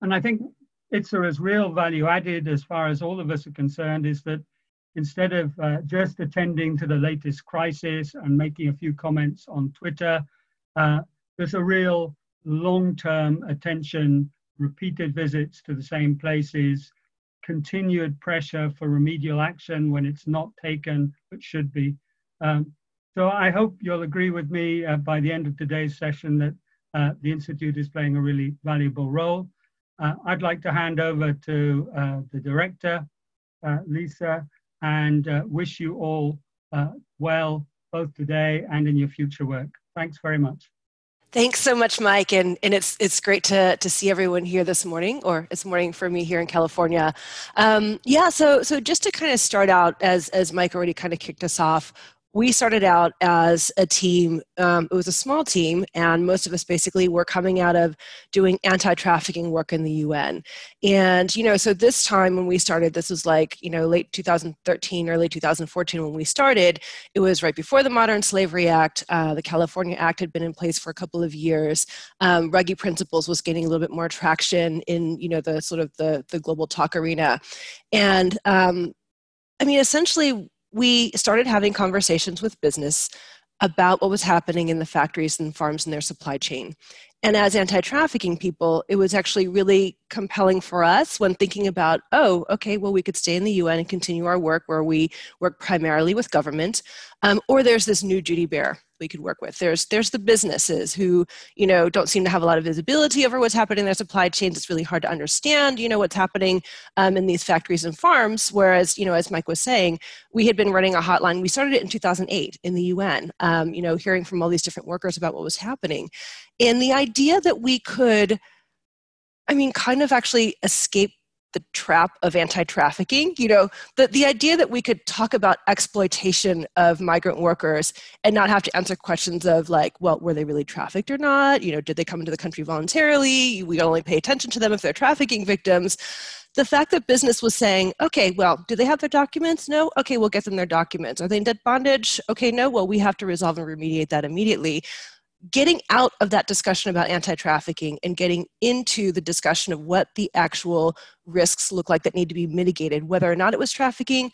And I think Issara's real value added, as far as all of us are concerned, is that instead of just attending to the latest crisis and making a few comments on Twitter, there's a real long-term attention, repeated visits to the same places, continued pressure for remedial action when it's not taken, but should be. So I hope you'll agree with me by the end of today's session that the Institute is playing a really valuable role. I'd like to hand over to the director, Lisa, and wish you all well, both today and in your future work. Thanks very much. Thanks so much, Mike, and it's great to see everyone here this morning, or it's morning for me here in California. Yeah, so just to kind of start out, as Mike already kind of kicked us off, we started out as a team. It was a small team, and most of us basically were coming out of doing anti-trafficking work in the UN. And, so this time when we started, this was like, late 2013, early 2014 when we started. It was right before the Modern Slavery Act. The California Act had been in place for a couple of years. Ruggie Principles was gaining a little bit more traction in, the sort of the global talk arena. And, essentially, we started having conversations with business about what was happening in the factories and farms and their supply chain. And as anti-trafficking people, it was actually really compelling for us when thinking about, we could stay in the UN and continue our work where we work primarily with government, or there's this new duty bearer we could work with. There's the businesses who, don't seem to have a lot of visibility over what's happening in their supply chains. It's really hard to understand, what's happening in these factories and farms. Whereas, as Mike was saying, we had been running a hotline. We started it in 2008 in the UN, hearing from all these different workers about what was happening. And the idea that we could, kind of actually escape the trap of anti-trafficking, the idea that we could talk about exploitation of migrant workers and not have to answer questions of like, well, were they really trafficked or not? Did they come into the country voluntarily? We only pay attention to them if they're trafficking victims. The fact that business was saying, okay, well, do they have their documents? No? Okay, we'll get them their documents. Are they in debt bondage? Okay, no? Well, we have to resolve and remediate that immediately. Getting out of that discussion about anti-trafficking and getting into the discussion of what the actual risks look like that need to be mitigated, whether or not it was trafficking,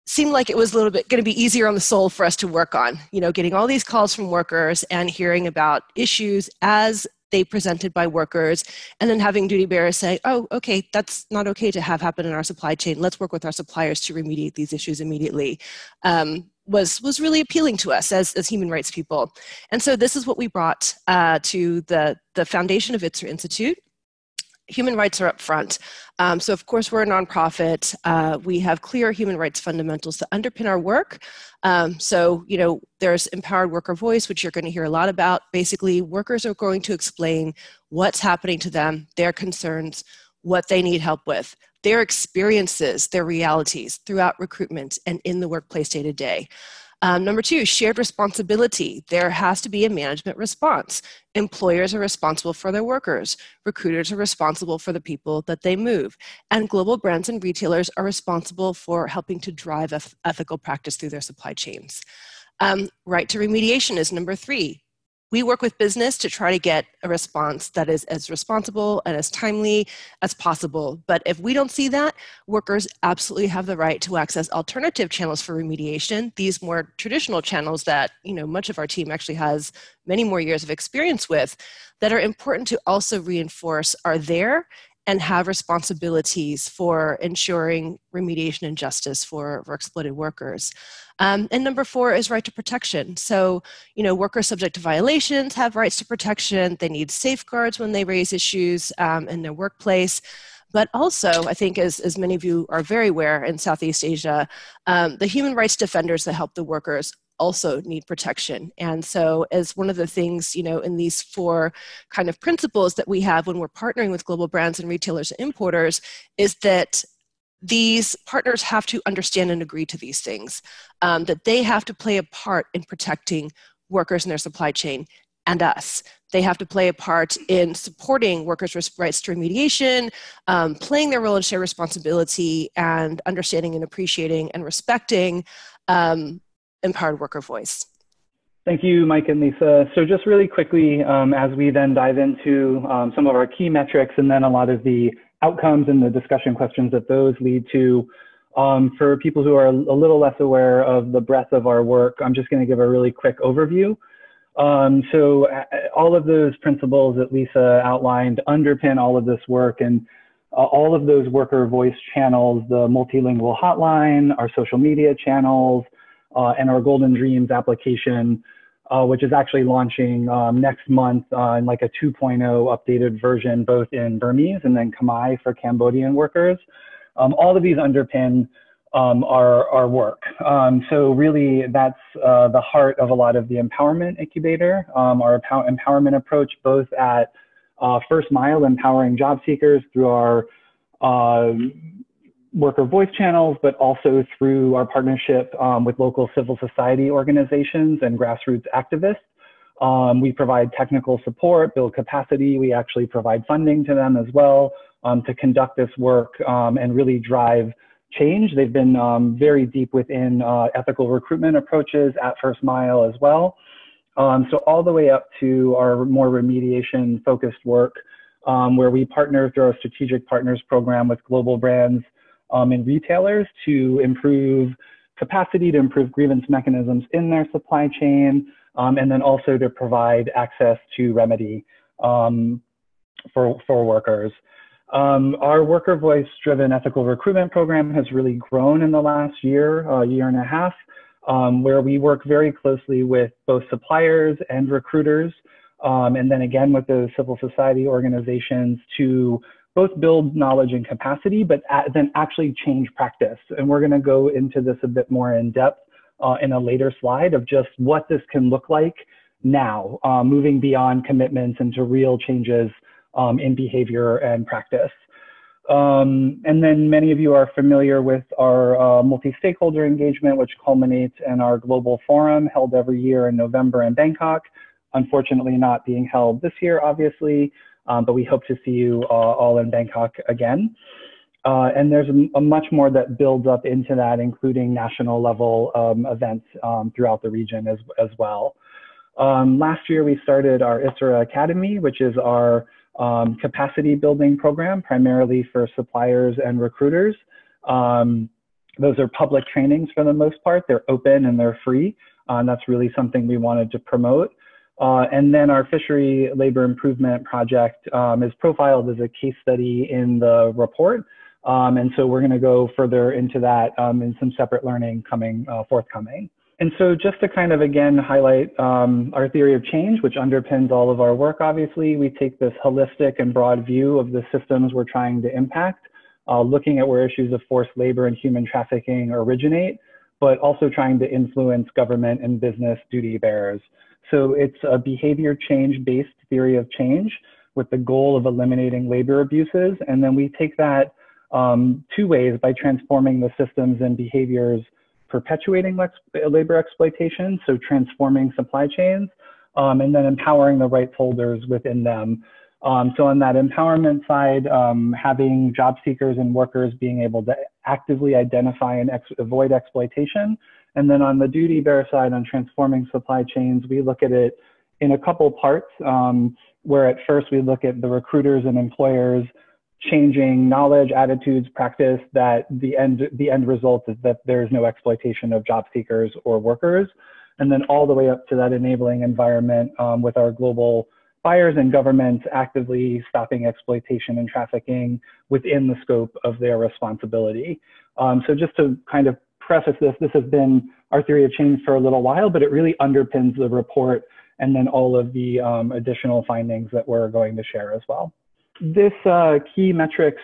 seemed like it was a little bit going to be easier on the soul for us to work on. Getting all these calls from workers and hearing about issues as they presented by workers, and then having duty bearers say, oh, okay, that's not okay to have happen in our supply chain. Let's work with our suppliers to remediate these issues immediately. Was really appealing to us as human rights people. And so this is what we brought to the foundation of Issara Institute. Human rights are up front. So of course, we're a nonprofit. We have clear human rights fundamentals that underpin our work. So, there's empowered worker voice, which you're going to hear a lot about. Basically, workers are going to explain what's happening to them, their concerns, what they need help with, their experiences, their realities throughout recruitment and in the workplace day to day. Number two, shared responsibility. There has to be a management response. Employers are responsible for their workers. Recruiters are responsible for the people that they move. And global brands and retailers are responsible for helping to drive ethical practice through their supply chains. Right to remediation is number three. We work with business to try to get a response that is as responsible and as timely as possible. But if we don't see that, workers absolutely have the right to access alternative channels for remediation, these more traditional channels that much of our team actually has many more years of experience with, that are important to also reinforce are there and have responsibilities for ensuring remediation and justice for exploited workers. And number four is right to protection. So, workers subject to violations have rights to protection. They need safeguards when they raise issues in their workplace. But also, I think as many of you are very aware in Southeast Asia, the human rights defenders that help the workers also need protection. And so as one of the things, in these four kind of principles that we have when we're partnering with global brands and retailers and importers is that these partners have to understand and agree to these things, that they have to play a part in protecting workers in their supply chain and us. They have to play a part in supporting workers' rights to remediation, playing their role in shared responsibility, and understanding and appreciating and respecting empowered worker voice. Thank you, Mike and Lisa. So just really quickly, as we then dive into some of our key metrics and then a lot of the outcomes and the discussion questions that those lead to, for people who are a little less aware of the breadth of our work, I'm just going to give a really quick overview. So all of those principles that Lisa outlined underpin all of this work, and all of those worker voice channels, the multilingual hotline, our social media channels, and our Golden Dreams application, which is actually launching next month in like a 2.0 updated version, both in Burmese and then Khmer for Cambodian workers. All of these underpin our work. So really that's the heart of a lot of the empowerment incubator, our empowerment approach, both at first mile, empowering job seekers through our worker voice channels, but also through our partnership with local civil society organizations and grassroots activists. We provide technical support, build capacity. We actually provide funding to them as well to conduct this work and really drive change. They've been very deep within ethical recruitment approaches at first mile as well. So all the way up to our more remediation focused work, where we partner through our strategic partners program with global brands and retailers to improve capacity, to improve grievance mechanisms in their supply chain, and then also to provide access to remedy for workers. Our worker voice driven ethical recruitment program has really grown in the last year and a half, where we work very closely with both suppliers and recruiters, and then again with those civil society organizations to both build knowledge and capacity, but then actually change practice. And we're going to go into this a bit more in depth in a later slide of just what this can look like now, moving beyond commitments into real changes in behavior and practice. And then many of you are familiar with our multi-stakeholder engagement, which culminates in our global forum held every year in November in Bangkok. Unfortunately not being held this year, obviously, but we hope to see you all in Bangkok again. And there's a much more that builds up into that, including national level events throughout the region as well. Last year, we started our Issara Academy, which is our capacity building program, primarily for suppliers and recruiters. Those are public trainings for the most part. They're open and they're free. And that's really something we wanted to promote. And then our fishery labor improvement project is profiled as a case study in the report. And so we're going to go further into that in some separate learning forthcoming. And so just to kind of, again, highlight our theory of change, which underpins all of our work, obviously, we take this holistic and broad view of the systems we're trying to impact, looking at where issues of forced labor and human trafficking originate, but also trying to influence government and business duty bearers. So it's a behavior change-based theory of change with the goal of eliminating labor abuses. And then we take that two ways: by transforming the systems and behaviors perpetuating labor exploitation, so transforming supply chains, and then empowering the rights holders within them. So on that empowerment side, having job seekers and workers being able to actively identify and avoid exploitation. And then on the duty bearer side, on transforming supply chains, we look at it in a couple parts, where at first we look at the recruiters and employers changing knowledge, attitudes, practice, that the end result is that there is no exploitation of job seekers or workers. And then all the way up to that enabling environment with our global buyers and governments actively stopping exploitation and trafficking within the scope of their responsibility. So just to kind of preface this, this has been our theory of change for a little while, but it really underpins the report and then all of the additional findings that we're going to share as well. This key metrics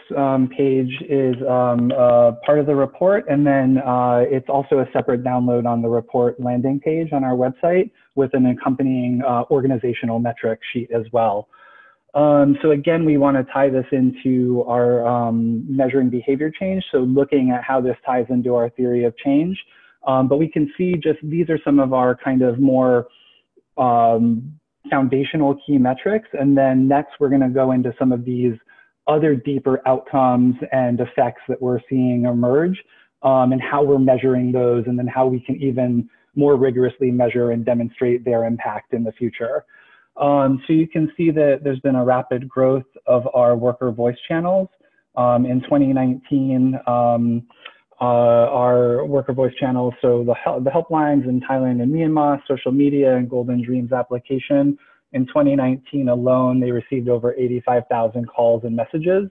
page is part of the report, and then it's also a separate download on the report landing page on our website with an accompanying organizational metric sheet as well. So again, we want to tie this into our measuring behavior change, so looking at how this ties into our theory of change. But we can see just these are some of our kind of more foundational key metrics. And then next, we're going to go into some of these other deeper outcomes and effects that we're seeing emerge and how we're measuring those, and then how we can even more rigorously measure and demonstrate their impact in the future. So you can see that there's been a rapid growth of our worker voice channels. In 2019, our worker voice channels, so the helplines in Thailand and Myanmar, social media, and Golden Dreams application, in 2019 alone, they received over 85,000 calls and messages.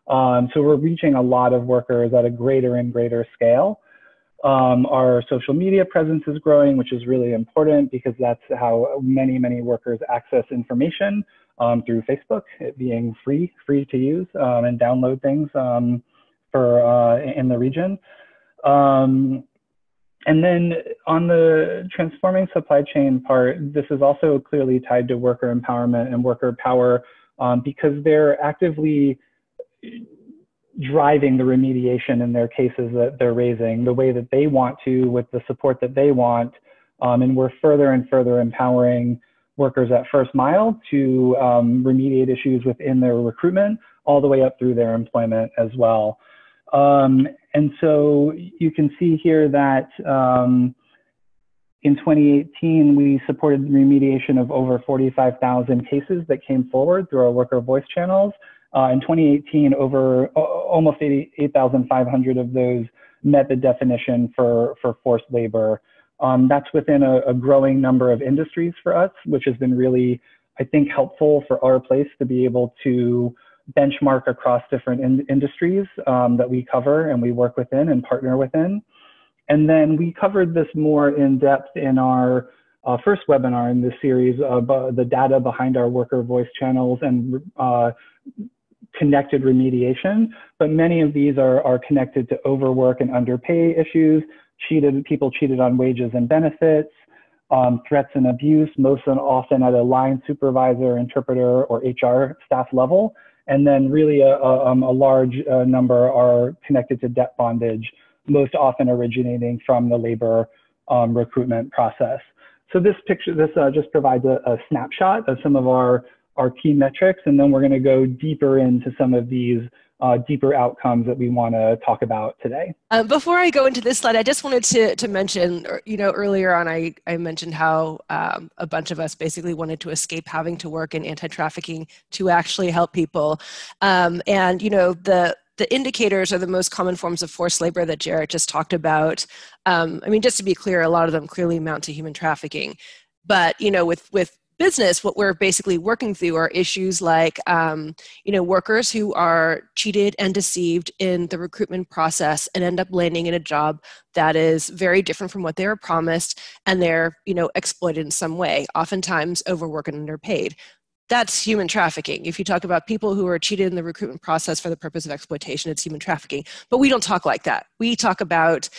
So we're reaching a lot of workers at a greater and greater scale. Our social media presence is growing, which is really important because that's how many, many workers access information through Facebook, it being free to use and download things in the region. And then on the transforming supply chain part, this is also clearly tied to worker empowerment and worker power because they're actively driving the remediation in their cases that they're raising the way that they want to, with the support that they want. And we're further and further empowering workers at first mile to remediate issues within their recruitment, all the way up through their employment as well. And so you can see here that in 2018, we supported the remediation of over 45,000 cases that came forward through our worker voice channels. In 2018, over almost 8,500 of those met the definition for forced labor. That's within a growing number of industries for us, which has been really, I think, helpful for our place to be able to benchmark across different industries that we cover and we work within and partner within. And then we covered this more in depth in our first webinar in this series of the data behind our worker voice channels and connected remediation. But many of these are connected to overwork and underpay issues, people cheated on wages and benefits, threats and abuse, most often at a line supervisor, interpreter, or HR staff level. And then really a large number are connected to debt bondage, most often originating from the labor recruitment process. So this just provides a snapshot of some of our key metrics, and then we're going to go deeper into some of these deeper outcomes that we want to talk about today. Before I go into this slide, I just wanted to mention, earlier on I mentioned how a bunch of us basically wanted to escape having to work in anti-trafficking to actually help people. The indicators are the most common forms of forced labor that Jarrett just talked about. Just to be clear, a lot of them clearly amount to human trafficking. But, with business, what we're basically working through are issues like, workers who are cheated and deceived in the recruitment process and end up landing in a job that is very different from what they were promised, and they're, exploited in some way, oftentimes overworked and underpaid. That's human trafficking. If you talk about people who are cheated in the recruitment process for the purpose of exploitation, it's human trafficking. But we don't talk like that. We talk about,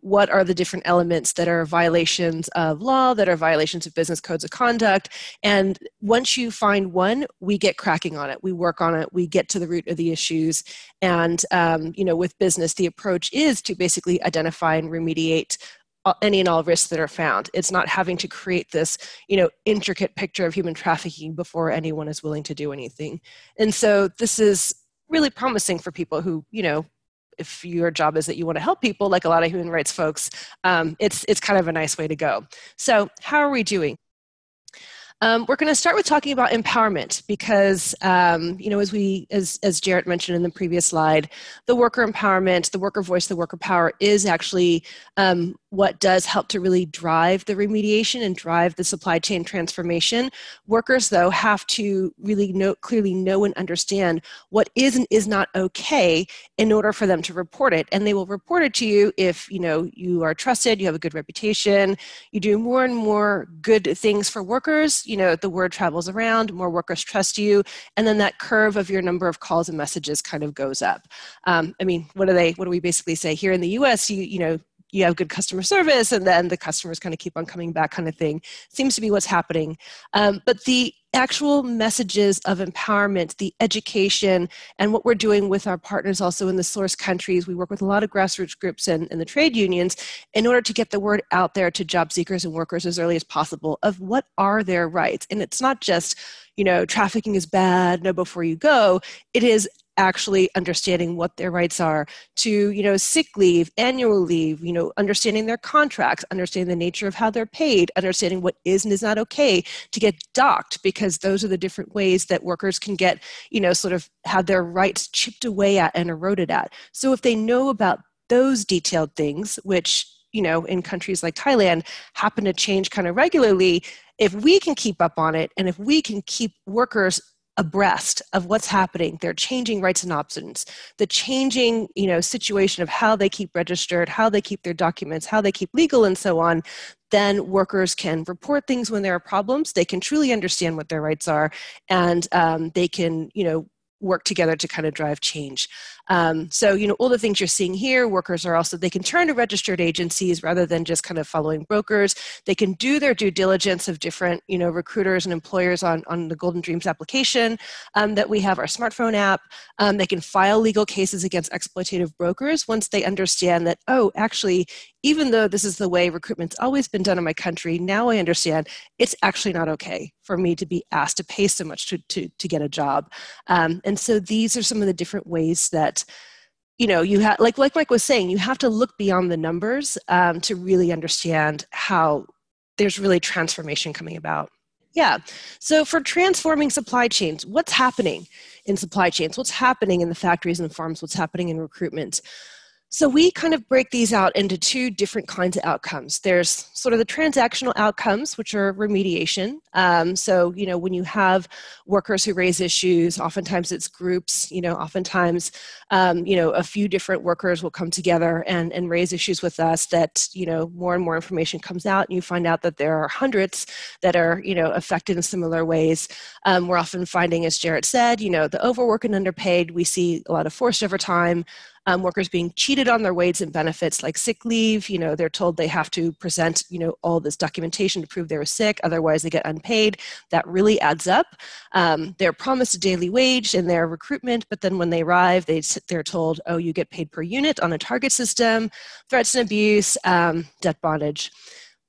what are the different elements that are violations of law, that are violations of business codes of conduct. And once you find one, we get cracking on it. We work on it. We get to the root of the issues. And, with business, the approach is to basically identify and remediate any and all risks that are found. It's not having to create this, intricate picture of human trafficking before anyone is willing to do anything. And so this is really promising for people who, if your job is that you want to help people, like a lot of human rights folks, it's kind of a nice way to go. So how are we doing? We're going to start with talking about empowerment because, as Jarrett mentioned in the previous slide, the worker empowerment, the worker voice, the worker power is actually what does help to really drive the remediation and drive the supply chain transformation. Workers, though, have to really clearly know and understand what is and is not okay in order for them to report it. And they will report it to you if, you are trusted, you have a good reputation, you do more and more good things for workers, the word travels around, more workers trust you, and then that curve of your number of calls and messages kind of goes up. What do we basically say? Here in the US, you have good customer service, and then the customers kind of keep on coming back kind of thing. Seems to be what's happening. But the actual messages of empowerment, the education, and what we're doing with our partners also in the source countries, we work with a lot of grassroots groups and the trade unions in order to get the word out there to job seekers and workers as early as possible of what are their rights. And it's not just, trafficking is bad, know before you go. It is actually understanding what their rights are to, sick leave, annual leave, understanding their contracts, understanding the nature of how they're paid, understanding what is and is not okay to get docked, because those are the different ways that workers can get, sort of have their rights chipped away at and eroded at. So if they know about those detailed things, which, in countries like Thailand happen to change kind of regularly, if we can keep up on it and if we can keep workers abreast of what's happening, their changing rights and options, the changing, situation of how they keep registered, how they keep their documents, how they keep legal and so on, then workers can report things when there are problems. They can truly understand what their rights are, and they can, work together to kind of drive change. So, all the things you're seeing here, workers are also, they can turn to registered agencies rather than just kind of following brokers. They can do their due diligence of different, recruiters and employers on the Golden Dreams application that we have, our smartphone app. They can file legal cases against exploitative brokers once they understand that, oh, actually, even though this is the way recruitment's always been done in my country, now I understand it's actually not okay for me to be asked to pay so much to get a job. And so these are some of the different ways that, you have, like Mike was saying, you have to look beyond the numbers to really understand how there's really transformation coming about. Yeah. So for transforming supply chains, what's happening in supply chains? What's happening in the factories and farms? What's happening in recruitment? So we kind of break these out into two different kinds of outcomes. There's sort of the transactional outcomes, which are remediation. So, when you have workers who raise issues, oftentimes it's groups, oftentimes, a few different workers will come together and raise issues with us that, more and more information comes out, and you find out that there are hundreds that are, affected in similar ways. We're often finding, as Jarrett said, the overworked and underpaid. We see a lot of forced overtime. Workers being cheated on their wages and benefits like sick leave. They're told they have to present, all this documentation to prove they were sick, otherwise they get unpaid. That really adds up. They're promised a daily wage in their recruitment, but then when they arrive, they're told, oh, you get paid per unit on a target system, threats and abuse, debt bondage.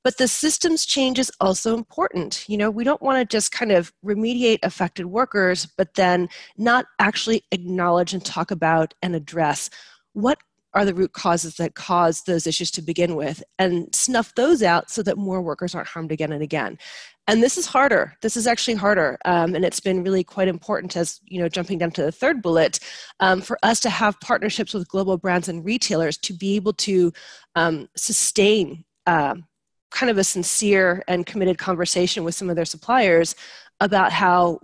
But the systems change is also important. We don't want to just kind of remediate affected workers, but then not actually acknowledge and talk about and address what are the root causes that cause those issues to begin with, and snuff those out so that more workers aren't harmed again and again. And this is harder. This is actually harder. And it's been really quite important, as jumping down to the third bullet, for us to have partnerships with global brands and retailers to be able to sustain kind of a sincere and committed conversation with some of their suppliers about how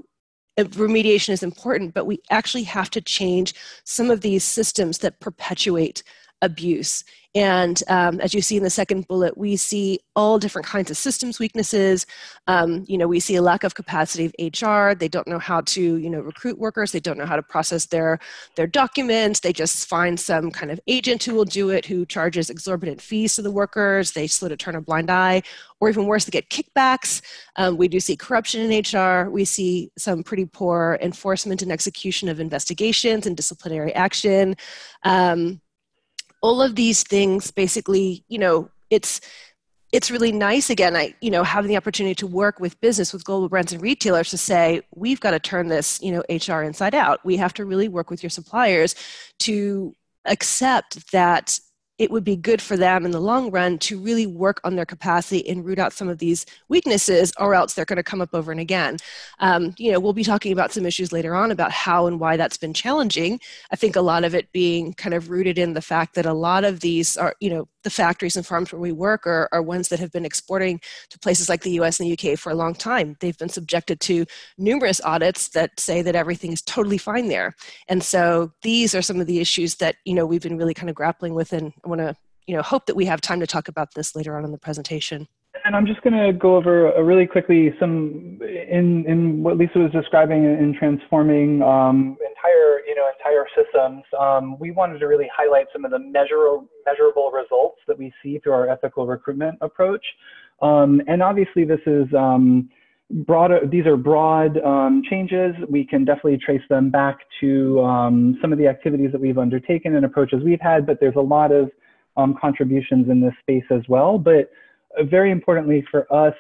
remediation is important, but we actually have to change some of these systems that perpetuate abuse. And as you see in the second bullet, we see all different kinds of systems weaknesses. We see a lack of capacity of HR. They don't know how to, recruit workers. They don't know how to process their documents. They just find some kind of agent who will do it, who charges exorbitant fees to the workers. They sort of turn a blind eye, or even worse, they get kickbacks. We do see corruption in HR. We see some pretty poor enforcement and execution of investigations and disciplinary action. All of these things, basically, it's really nice, again, having the opportunity to work with business, with global brands and retailers to say, we've got to turn this, HR inside out. We have to really work with your suppliers to accept that it would be good for them in the long run to really work on their capacity and root out some of these weaknesses, or else they're going to come up over and again. We'll be talking about some issues later on about how and why that's been challenging. I think a lot of it being kind of rooted in the fact that a lot of these are, the factories and farms where we work are ones that have been exporting to places like the US and the UK for a long time. They've been subjected to numerous audits that say that everything is totally fine there. And so these are some of the issues that, we've been really kind of grappling with, and I want to, hope that we have time to talk about this later on in the presentation. And I'm just going to go over really quickly some in what Lisa was describing in transforming entire systems. We wanted to really highlight some of the measurable results that we see through our ethical recruitment approach. And obviously, this is broad. These are broad changes. We can definitely trace them back to some of the activities that we've undertaken and approaches we've had. But there's a lot of contributions in this space as well. But very importantly for us,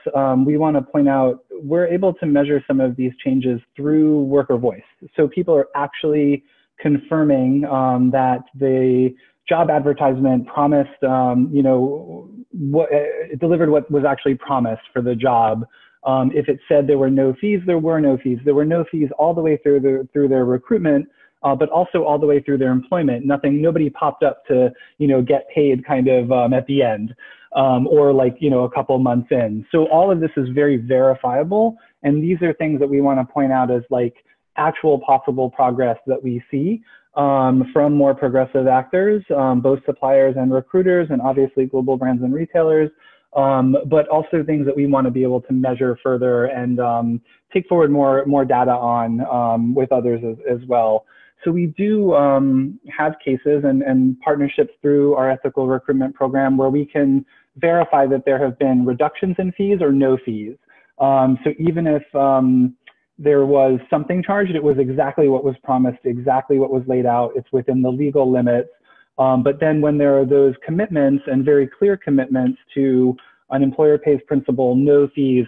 we want to point out we're able to measure some of these changes through worker voice. So people are actually confirming that the job advertisement promised, it delivered what was actually promised for the job. If it said there were no fees, there were no fees. There were no fees all the way through their recruitment, but also all the way through their employment. Nobody popped up to, get paid kind of at the end, or like, a couple months in. So all of this is very verifiable. And these are things that we want to point out as like actual possible progress that we see from more progressive actors, both suppliers and recruiters, and obviously global brands and retailers, but also things that we want to be able to measure further and take forward more data on with others as well. So we do have cases and partnerships through our ethical recruitment program where we can verify that there have been reductions in fees or no fees. So even if there was something charged, it was exactly what was promised, exactly what was laid out. It's within the legal limits. But then when there are those commitments and very clear commitments to an employer pays principle, no fees,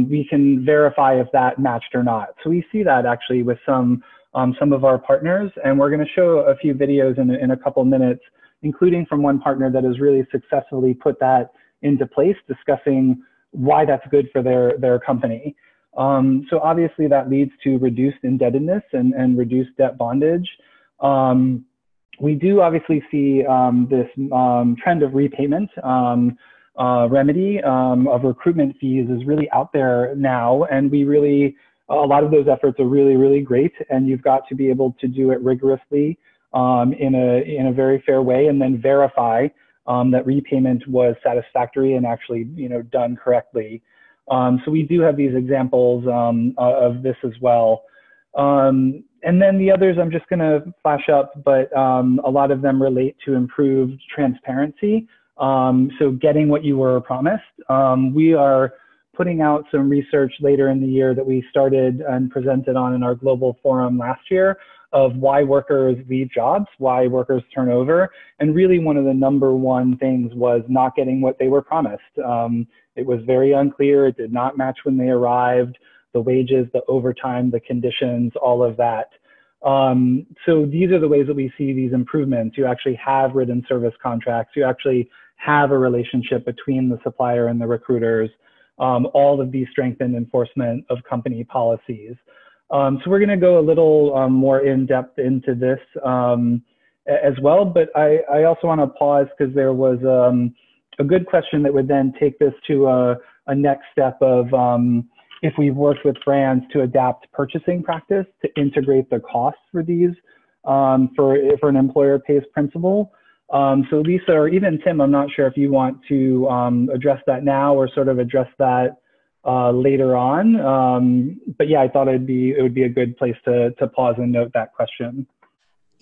we can verify if that matched or not. So we see that actually with some of our partners, and we're going to show a few videos in a couple minutes, including from one partner that has really successfully put that into place, discussing why that's good for their company. So obviously that leads to reduced indebtedness and reduced debt bondage. We do obviously see this trend of repayment remedy of recruitment fees is really out there now, and a lot of those efforts are really, really great, and you've got to be able to do it rigorously in a very fair way, and then verify that repayment was satisfactory and actually done correctly. So we do have these examples of this as well. And then the others I'm just going to flash up, but a lot of them relate to improved transparency. So getting what you were promised. We are putting out some research later in the year that we started and presented on in our global forum last year of why workers leave jobs, why workers turn over. And really one of the #1 things was not getting what they were promised. It was very unclear. It did not match when they arrived, the wages, the overtime, the conditions, all of that. So these are the ways that we see these improvements. You actually have written service contracts. You actually have a relationship between the supplier and the recruiters. All of these strengthened enforcement of company policies. So we're going to go a little more in depth into this as well, but I also want to pause because there was a good question that would then take this to a next step of if we've worked with brands to adapt purchasing practice to integrate the costs for these for an employer pays principle. So Lisa or even Tim, I'm not sure if you want to address that now or sort of address that later on. But yeah, I thought it would be a good place to pause and note that question.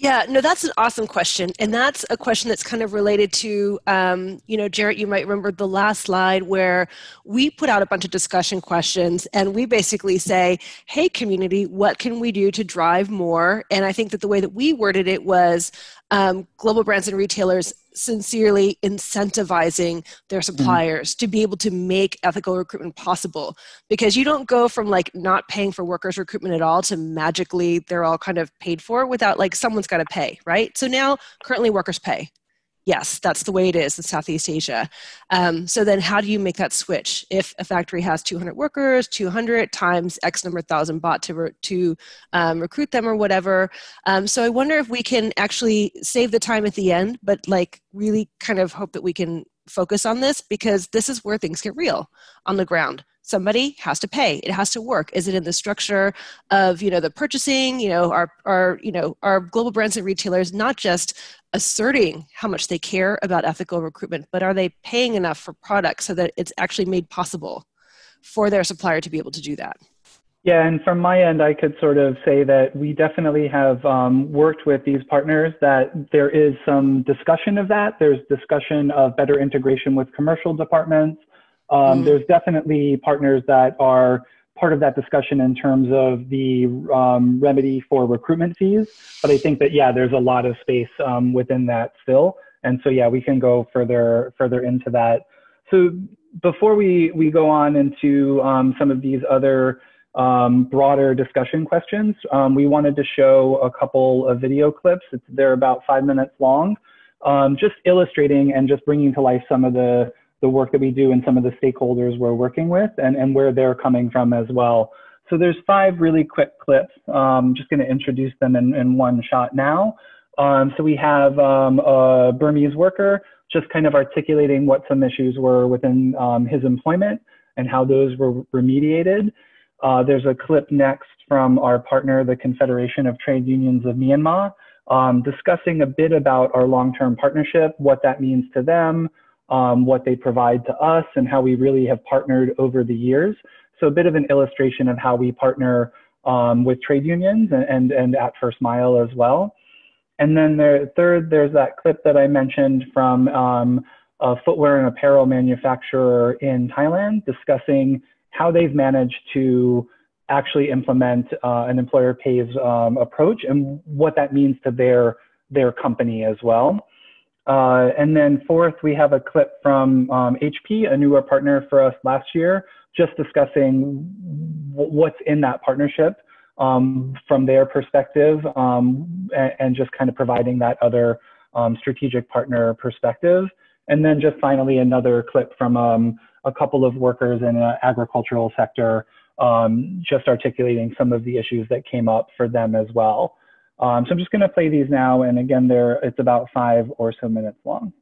Yeah, no, that's an awesome question. And that's a question that's kind of related to, Jarrett, you might remember the last slide where we put out a bunch of discussion questions and we basically say, hey, community, what can we do to drive more? And I think that the way that we worded it was global brands and retailers sincerely incentivizing their suppliers to be able to make ethical recruitment possible, because you don't go from like not paying for workers recruitment at all to magically they're all kind of paid for without like someone's got to pay, right? So now currently workers pay. Yes, that's the way it is in Southeast Asia. So then how do you make that switch? If a factory has 200 workers, 200 times X number of thousand bought to recruit them or whatever. So I wonder if we can actually save the time at the end, but like really kind of hope that we can focus on this, because this is where things get real on the ground. Somebody has to pay. It has to work. Is it in the structure of, the purchasing, our global brands and retailers, not just asserting how much they care about ethical recruitment, but are they paying enough for products so that it's actually made possible for their supplier to be able to do that? Yeah, and from my end, I could sort of say that we definitely have worked with these partners that there is some discussion of that. There's discussion of better integration with commercial departments. There's definitely partners that are part of that discussion in terms of the remedy for recruitment fees. But I think that, yeah, there's a lot of space within that still. And so, yeah, we can go further into that. So before we go on into some of these other broader discussion questions. We wanted to show a couple of video clips. They're about 5 minutes long, just illustrating and just bringing to life some of the work that we do and some of the stakeholders we're working with and where they're coming from as well. So there's 5 really quick clips. Just going to introduce them in one shot now. So we have a Burmese worker just kind of articulating what some issues were within his employment and how those were remediated. There's a clip next from our partner, the Confederation of Trade Unions of Myanmar, discussing a bit about our long-term partnership, what that means to them, what they provide to us, and how we really have partnered over the years. So a bit of an illustration of how we partner with trade unions and at First Mile as well. And then third, there's that clip that I mentioned from a footwear and apparel manufacturer in Thailand discussing how they've managed to actually implement an employer pays approach and what that means to their company as well. And then fourth, we have a clip from HP, a newer partner for us last year, just discussing what's in that partnership from their perspective and just kind of providing that other strategic partner perspective. And then just finally, another clip from a couple of workers in the agricultural sector, just articulating some of the issues that came up for them as well. So I'm just going to play these now. And again, it's about 5 or so minutes long.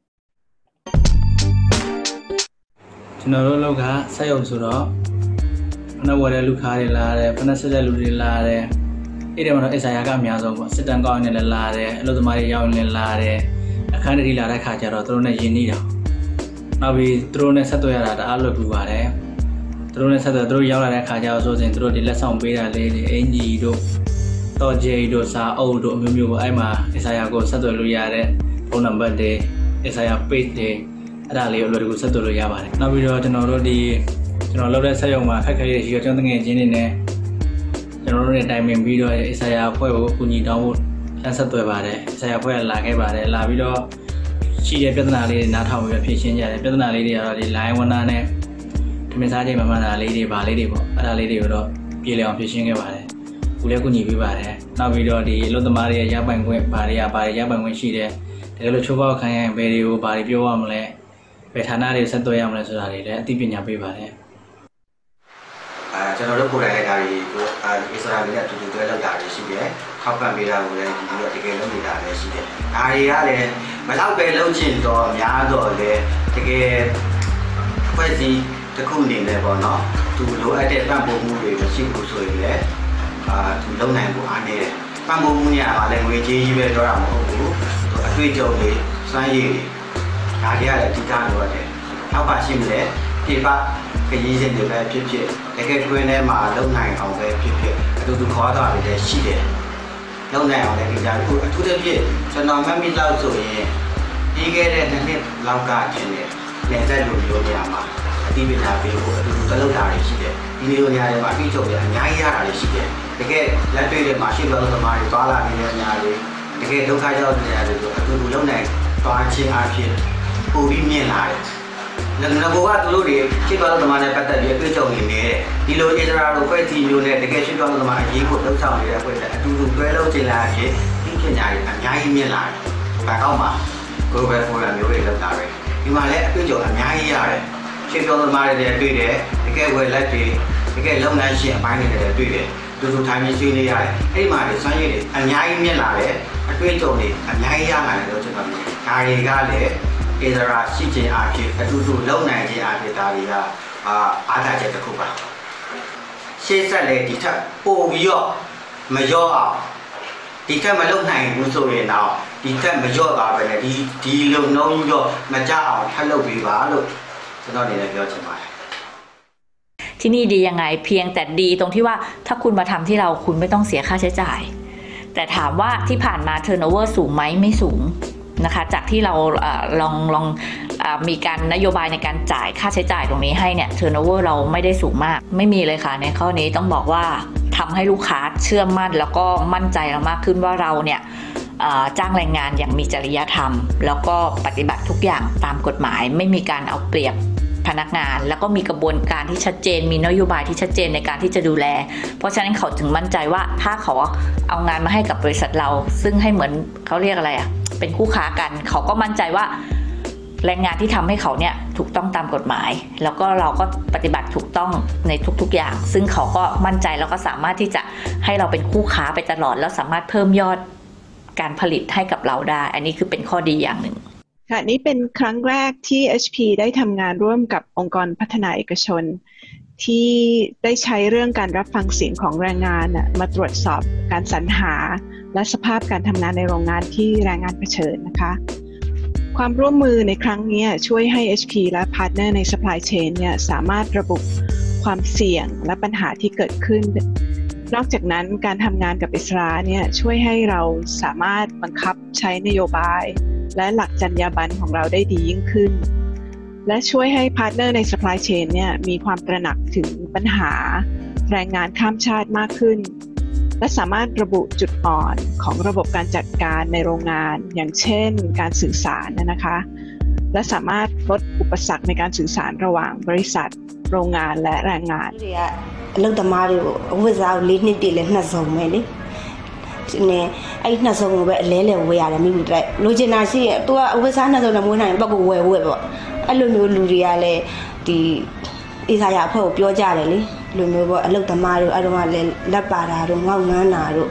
ที่นี่ดียังไงเพียงแต่ดีตรงที่ว่าถ้าคุณมาทำที่เราคุณไม่ต้องเสียค่าใช้จ่ายแต่ถามว่าที่ผ่านมา turnover สูงไหมไม่สูงนะคะจากที่เราลองมีการนโยบายในการจ่ายค่าใช้จ่ายตรงนี้ให้เนี่ย turnover เราไม่ได้สูงมากไม่มีเลยค่ะในข้อนี้ต้องบอกว่าทำให้ลูกค้าเชื่อมั่นแล้วก็มั่นใจเรามากขึ้นว่าเราเนี่ยจ้างแรงงานอย่างมีจริยธรรมแล้วก็ปฏิบัติทุกอย่างตามกฎหมายไม่มีการเอาเปรียบ พนักงานแล้วก็มีกระบวนการที่ชัดเจนมีนโยบายที่ชัดเจนในการที่จะดูแลเพราะฉะนั้นเขาถึงมั่นใจว่าถ้าเขาเอางานมาให้กับบริษัทเราซึ่งให้เหมือนเขาเรียกอะไรเป็นคู่ค้ากันเขาก็มั่นใจว่าแรงงานที่ทำให้เขาเนี่ยถูกต้องตามกฎหมายแล้วก็เราก็ปฏิบัติถูกต้องในทุกๆอย่างซึ่งเขาก็มั่นใจแล้วก็สามารถที่จะให้เราเป็นคู่ค้าไปตลอดแล้วสามารถเพิ่มยอดการผลิตให้กับเราได้อันนี้คือเป็นข้อดีอย่างหนึ่งค่ะนี่เป็นครั้งแรกที่ HP ได้ทำงานร่วมกับองค์กรพัฒนาเอกชนที่ได้ใช้เรื่องการรับฟังเสียงของแรงงานมาตรวจสอบการสรรหาและสภาพการทำงานในโรงงานที่แรงงานเผชิญนะคะความร่วมมือในครั้งนี้ช่วยให้ HP และพาร์ทเนอร์ใน supply chain เนี่ยสามารถระบุความเสี่ยงและปัญหาที่เกิดขึ้นนอกจากนั้นการทำงานกับอิสราเนี่ยช่วยให้เราสามารถบังคับใช้นโยบายและหลักจรรยาบรรณของเราได้ดียิ่งขึ้นและช่วยให้พาร์ทเนอร์ใน supply chain เนี่ยมีความตระหนักถึงปัญหาแรงงานข้ามชาติมากขึ้นและสามารถระบุจุดอ่อนของระบบการจัดการในโรงงานอย่างเช่นการสื่อสารนะคะและสามารถลดอุปสรรคในการสื่อสารระหว่างบริษัทโรงงานและแรงงานအလုပ်သမားတွေကိုအဝတ်စားကို၄နှစ်တည်းလည်းနှစ်စုံပဲလေ။နဲ့အဲ့နှစ်စုံကိုပဲအလဲလဲဝယ်ရတယ်မိမိတို့လိုချင်တာရှိရင်သူကအဝတ်စားနှစ်စုံနဲ့မွေးနိုင်ဘက်ကိုဝယ်ပေါ့။အဲ့လိုမျိုးလူတွေကလည်းဒီအေးစားရအဖွဲ့ကိုပြောကြတယ်လေ။လိုမျိုးပေါ့အလုပ်သမားတွေအဲ့တော့လည်းလက်ပါတာတို့ငေါက်ငန်းတာတို့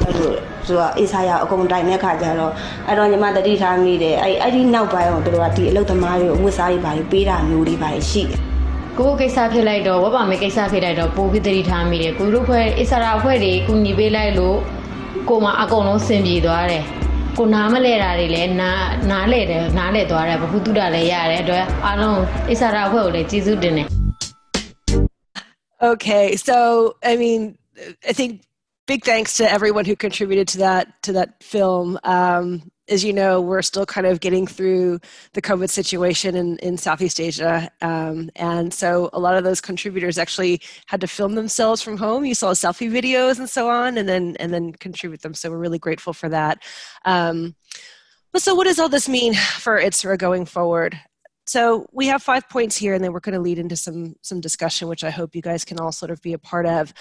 အဲ့လိုဆိုတော့အေးစားရအကုန်တိုင်တဲ့ခါကျတော့အဲ့တော့ညီမတတိထားမိတယ်အဲ့ဒီနောက်ပိုင်းတော့တို့ကဒီအလုပ်သမားတွေကိုအဝတ်စားတွေပါပေးတာမျိုးတွေပါရှိတယ်ကိုကိစ္စဖြစ်လိုက်တော့ဝပါမေကိစ္စဖြစ်လိုက်တော့ပိုပြီးတတိထားမိတယ်ကိုတို့ဖွဲ့အစ္စရာအဖွဲ့တွေကူညီပေးလိုက်လို့ကိုမအကုန်လုံးစင်ပြေသွားတယ်ကိုနားမလဲတာတွေလည်းနားလဲသွားတယ်ဘဟုတုတလည်းရတယ်အတွက်အားလုံးအစ္စရာအဖွဲ့ကိုလည်းကျေးဇူးတင်တယ် Okay, so I mean, I think big thanks to everyone who contributed to that film. As you know, we're still kind of getting through the COVID situation in Southeast Asia. And so a lot of those contributors actually had to film themselves from home. You saw selfie videos and so on, and then contribute them. So we're really grateful for that. So what does all this mean for Issara going forward? So we have 5 points here, and then we're going to lead into some discussion, which I hope you guys can all sort of be a part of.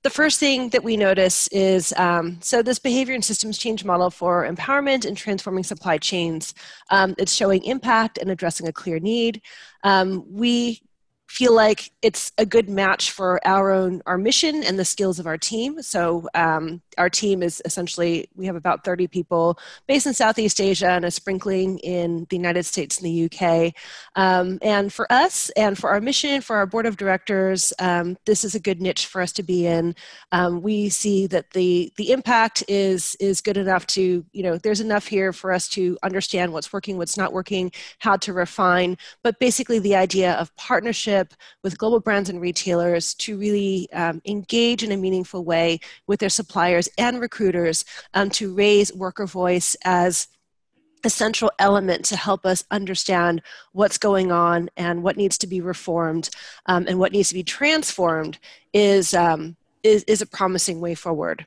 The first thing that we notice is, so this behavior and systems change model for empowerment and transforming supply chains, it's showing impact and addressing a clear need. We feel like it's a good match for our mission and the skills of our team. So our team is essentially, we have about 30 people based in Southeast Asia and a sprinkling in the United States and the UK. And for us and for our mission, for our board of directors, this is a good niche for us to be in. We see that the impact is good enough to, there's enough here for us to understand what's working, what's not working, how to refine, but basically the idea of partnership with global brands and retailers to really engage in a meaningful way with their suppliers and recruiters to raise worker voice as a central element to help us understand what's going on and what needs to be reformed and what needs to be transformed is a promising way forward.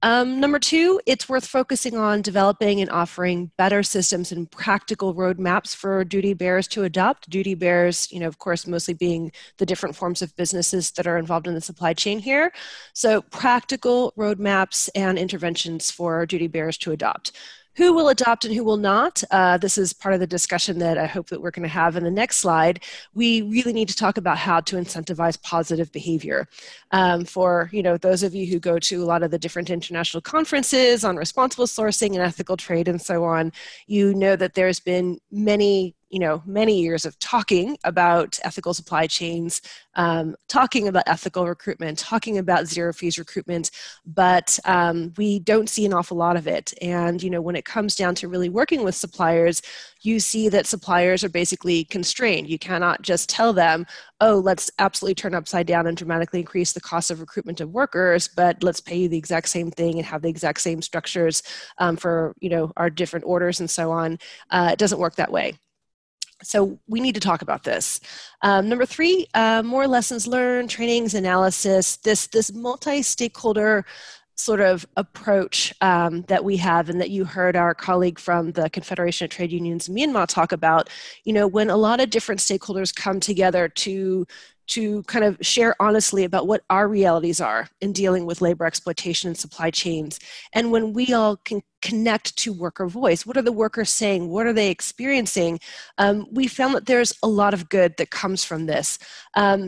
Number 2, it's worth focusing on developing and offering better systems and practical roadmaps for duty bearers to adopt. Duty bearers, of course, mostly being the different forms of businesses that are involved in the supply chain here. So practical roadmaps and interventions for duty bearers to adopt. Who will adopt and who will not? This is part of the discussion that I hope that we're going to have in the next slide. We really need to talk about how to incentivize positive behavior. For those of you who go to a lot of the different international conferences on responsible sourcing and ethical trade and so on, you know that there's been many years of talking about ethical supply chains, talking about ethical recruitment, talking about zero fees recruitment, but we don't see an awful lot of it. And, when it comes down to really working with suppliers, you see that suppliers are basically constrained. You cannot just tell them, oh, let's absolutely turn upside down and dramatically increase the cost of recruitment of workers, but let's pay you the exact same thing and have the exact same structures for, our different orders and so on. It doesn't work that way. So we need to talk about this. Number 3, more lessons learned, trainings, analysis. This multi-stakeholder sort of approach that we have, and that you heard our colleague from the Confederation of Trade Unions in Myanmar talk about, when a lot of different stakeholders come together to kind of share honestly about what our realities are in dealing with labor exploitation and supply chains. And when we all can connect to worker voice, what are the workers saying? What are they experiencing? We found that there's a lot of good that comes from this.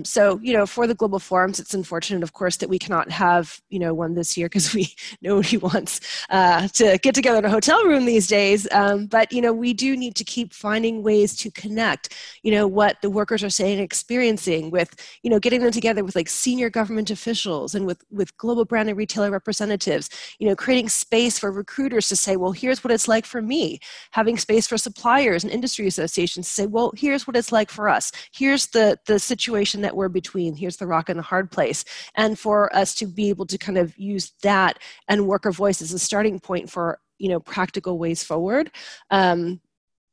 So, for the global forums, it's unfortunate, of course, that we cannot have, one this year because nobody wants to get together in a hotel room these days. But, we do need to keep finding ways to connect, what the workers are saying and experiencing with, getting them together with like senior government officials and with global brand and retailer representatives, creating space for recruiters to say, well, here's what it's like for me, having space for suppliers and industry associations to say, well, here's what it's like for us. Here's the situation that we're between. Here's the rock and the hard place. And for us to be able to kind of use that and worker voice as a starting point for, practical ways forward.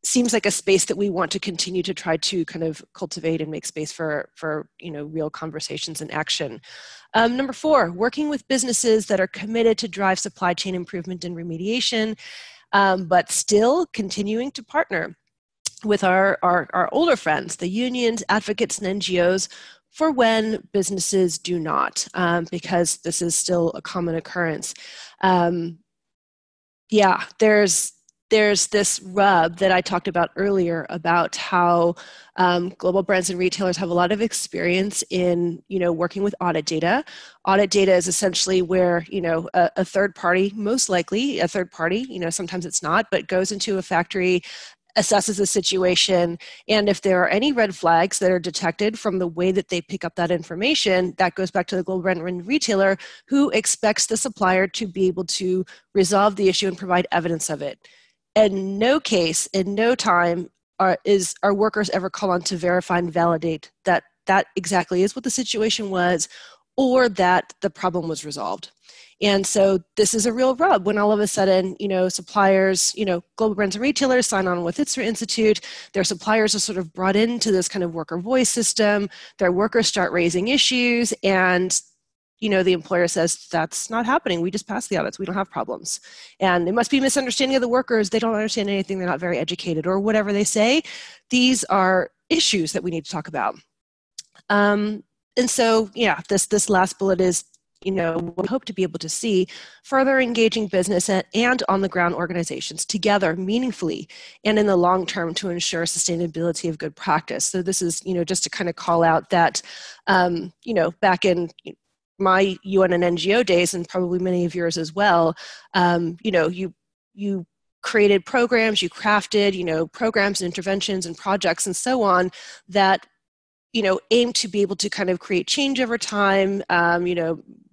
Seems like a space that we want to continue to try to kind of cultivate and make space for real conversations and action. Number 4, working with businesses that are committed to drive supply chain improvement and remediation, but still continuing to partner with our older friends, the unions, advocates, and NGOs, for when businesses do not, because this is still a common occurrence. There's this rub that I talked about earlier about how global brands and retailers have a lot of experience in, working with audit data. Audit data is essentially where, a third party, most likely a third party, sometimes it's not, but goes into a factory, assesses the situation, and if there are any red flags that are detected from the way that they pick up that information, that goes back to the global brand and retailer, who expects the supplier to be able to resolve the issue and provide evidence of it. In no case, in no time, are workers ever called on to verify and validate that exactly is what the situation was, or that the problem was resolved. And so this is a real rub when all of a sudden, suppliers, global brands and retailers sign on with Issara Institute, their suppliers are sort of brought into this kind of worker voice system, their workers start raising issues, and the employer says, that's not happening. We just passed the audits. We don't have problems. And it must be a misunderstanding of the workers. They don't understand anything. They're not very educated, or whatever they say. These are issues that we need to talk about. And so, this last bullet is, we hope to be able to see further engaging business and on-the-ground organizations together meaningfully and in the long term to ensure sustainability of good practice. So this is, just to kind of call out that, back in my UN and NGO days, and probably many of yours as well, you created programs, you crafted, programs and interventions and projects and so on that, aim to be able to kind of create change over time,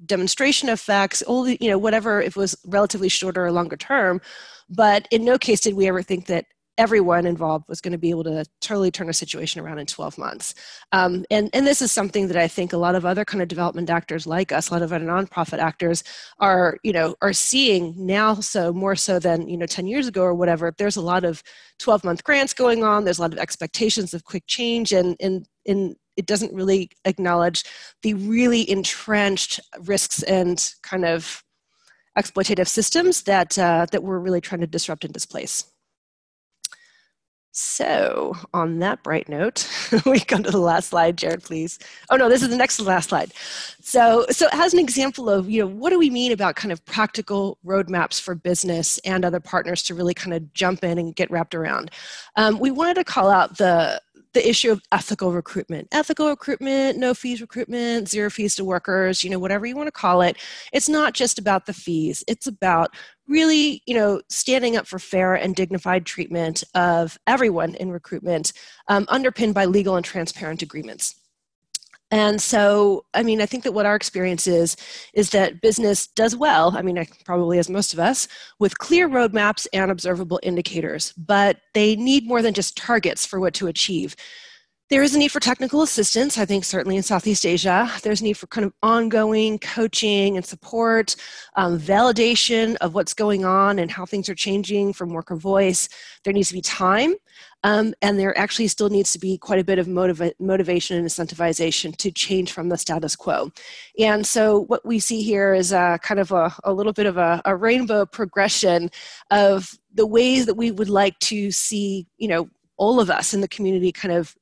demonstration effects, all the, whatever, if it was relatively shorter or longer term. But in no case did we ever think that everyone involved was going to be able to totally turn a situation around in 12 months. And this is something that I think a lot of other kind of development actors like us, a lot of other nonprofit actors are seeing now, so more so than, 10 years ago or whatever. There's a lot of 12-month grants going on. There's a lot of expectations of quick change, and it doesn't really acknowledge the really entrenched risks and kind of exploitative systems that we're really trying to disrupt and displace. So on that bright note, we come to the last slide. Jared, please. Oh no, this is the next to the last slide. So as an example of, what do we mean about kind of practical roadmaps for business and other partners to really kind of jump in and get wrapped around? We wanted to call out the issue of ethical recruitment, no fees recruitment, zero fees to workers, whatever you want to call it. It's not just about the fees. It's about really, standing up for fair and dignified treatment of everyone in recruitment, underpinned by legal and transparent agreements. And so, I think that what our experience is that business does well, probably as most of us, with clear roadmaps and observable indicators, but they need more than just targets for what to achieve. There is a need for technical assistance, I think certainly in Southeast Asia. There's a need for kind of ongoing coaching and support, validation of what's going on and how things are changing from worker voice. There needs to be time, and there actually still needs to be quite a bit of motivation and incentivization to change from the status quo. And so what we see here is kind of a little bit of a rainbow progression of the ways that we would like to see, all of us in the community kind of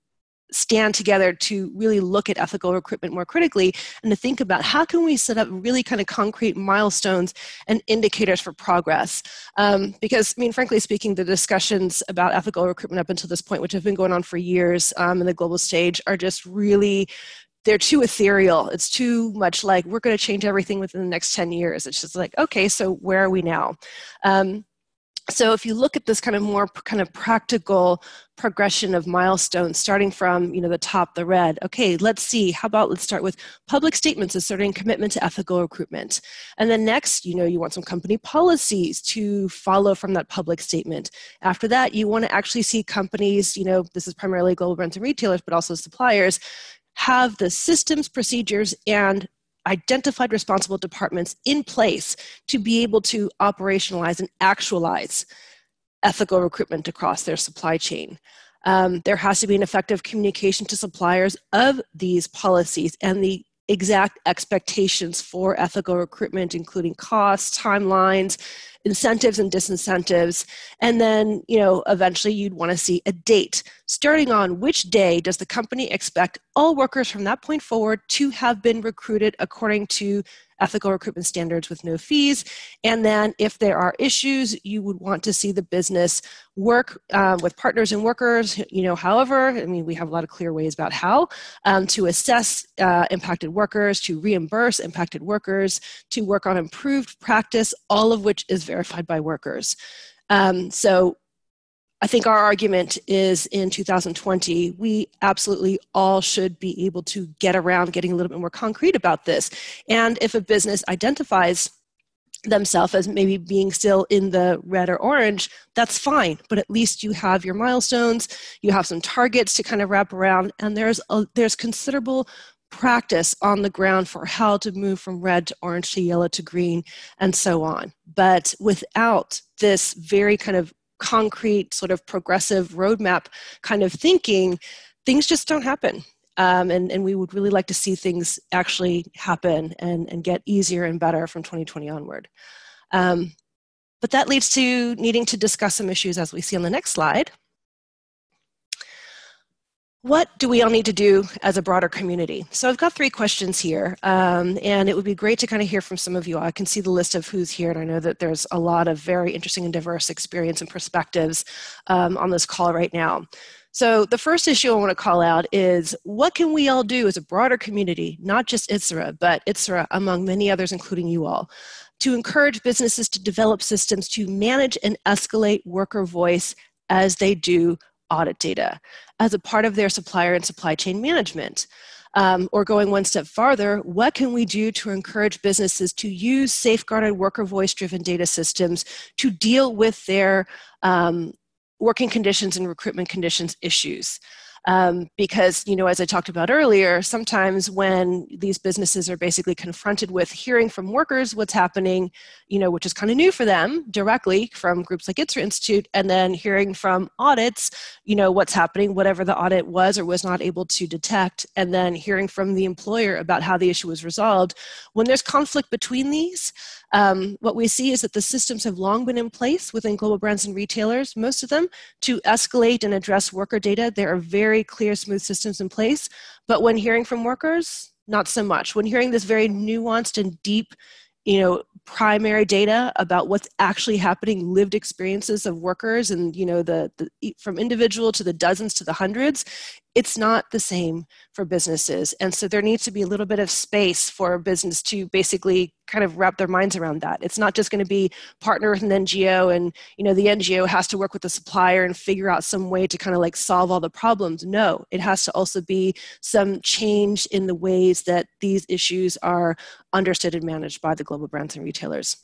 stand together to really look at ethical recruitment more critically and to think about how can we set up really kind of concrete milestones and indicators for progress. Because, frankly speaking, the discussions about ethical recruitment up until this point, which have been going on for years in the global stage, are just really, they're too ethereal. It's too much like we're going to change everything within the next 10 years. It's just like, okay, so where are we now? So if you look at this kind of more kind of practical progression of milestones, starting from the top, the red, okay, let's start with public statements asserting commitment to ethical recruitment. And then next, you want some company policies to follow from that public statement. After that, you want to actually see companies, this is primarily global brands and retailers, but also suppliers, have the systems, procedures, and identified responsible departments in place to be able to operationalize and actualize ethical recruitment across their supply chain. There has to be an effective communication to suppliers of these policies and the exact expectations for ethical recruitment, including costs, timelines, incentives and disincentives. And then, eventually you'd want to see a date. Starting on which day does the company expect all workers from that point forward to have been recruited according to ethical recruitment standards with no fees. And then if there are issues, you would want to see the business work with partners and workers, however, we have a lot of clear ways about how, to assess impacted workers, to reimburse impacted workers, to work on improved practice, all of which is verified by workers. So I think our argument is in 2020, we absolutely all should be able to get around getting a little bit more concrete about this. And if a business identifies themselves as maybe being still in the red or orange, that's fine. But at least you have your milestones, you have some targets to kind of wrap around, and there's considerable practice on the ground for how to move from red to orange to yellow to green and so on. But without this very kind of concrete sort of progressive roadmap kind of thinking, things just don't happen. And we would really like to see things actually happen and get easier and better from 2020 onward. But that leads to needing to discuss some issues as we see on the next slide. What do we all need to do as a broader community? So I've got 3 questions here, and it would be great to kind of hear from some of you. I can see the list of who's here, and I know that there's a lot of very interesting and diverse experience and perspectives on this call right now. So the first issue I want to call out is, what can we all do as a broader community, not just Issara, but Issara among many others, including you all, to encourage businesses to develop systems to manage and escalate worker voice as they do audit data as a part of their supplier and supply chain management? Or going one step farther, what can we do to encourage businesses to use safeguarded worker voice-driven data systems to deal with their working conditions and recruitment conditions issues? Because, as I talked about earlier, sometimes when these businesses are basically confronted with hearing from workers what's happening, which is kind of new for them directly from groups like Issara Institute, and then hearing from audits, what's happening, whatever the audit was or was not able to detect, and then hearing from the employer about how the issue was resolved. When there's conflict between these, what we see is that the systems have long been in place within global brands and retailers, most of them, to escalate and address worker data. There are very clear, smooth systems in place. But when hearing from workers, not so much. When hearing this very nuanced and deep, primary data about what's actually happening, lived experiences of workers, and from individual to the dozens to the hundreds, it's not the same for businesses. And so there needs to be a little bit of space for a business to basically kind of wrap their minds around that. It's not just going to be partner with an NGO and, the NGO has to work with the supplier and figure out some way to kind of like solve all the problems. No, it has to also be some change in the ways that these issues are understood and managed by the global brands and retailers.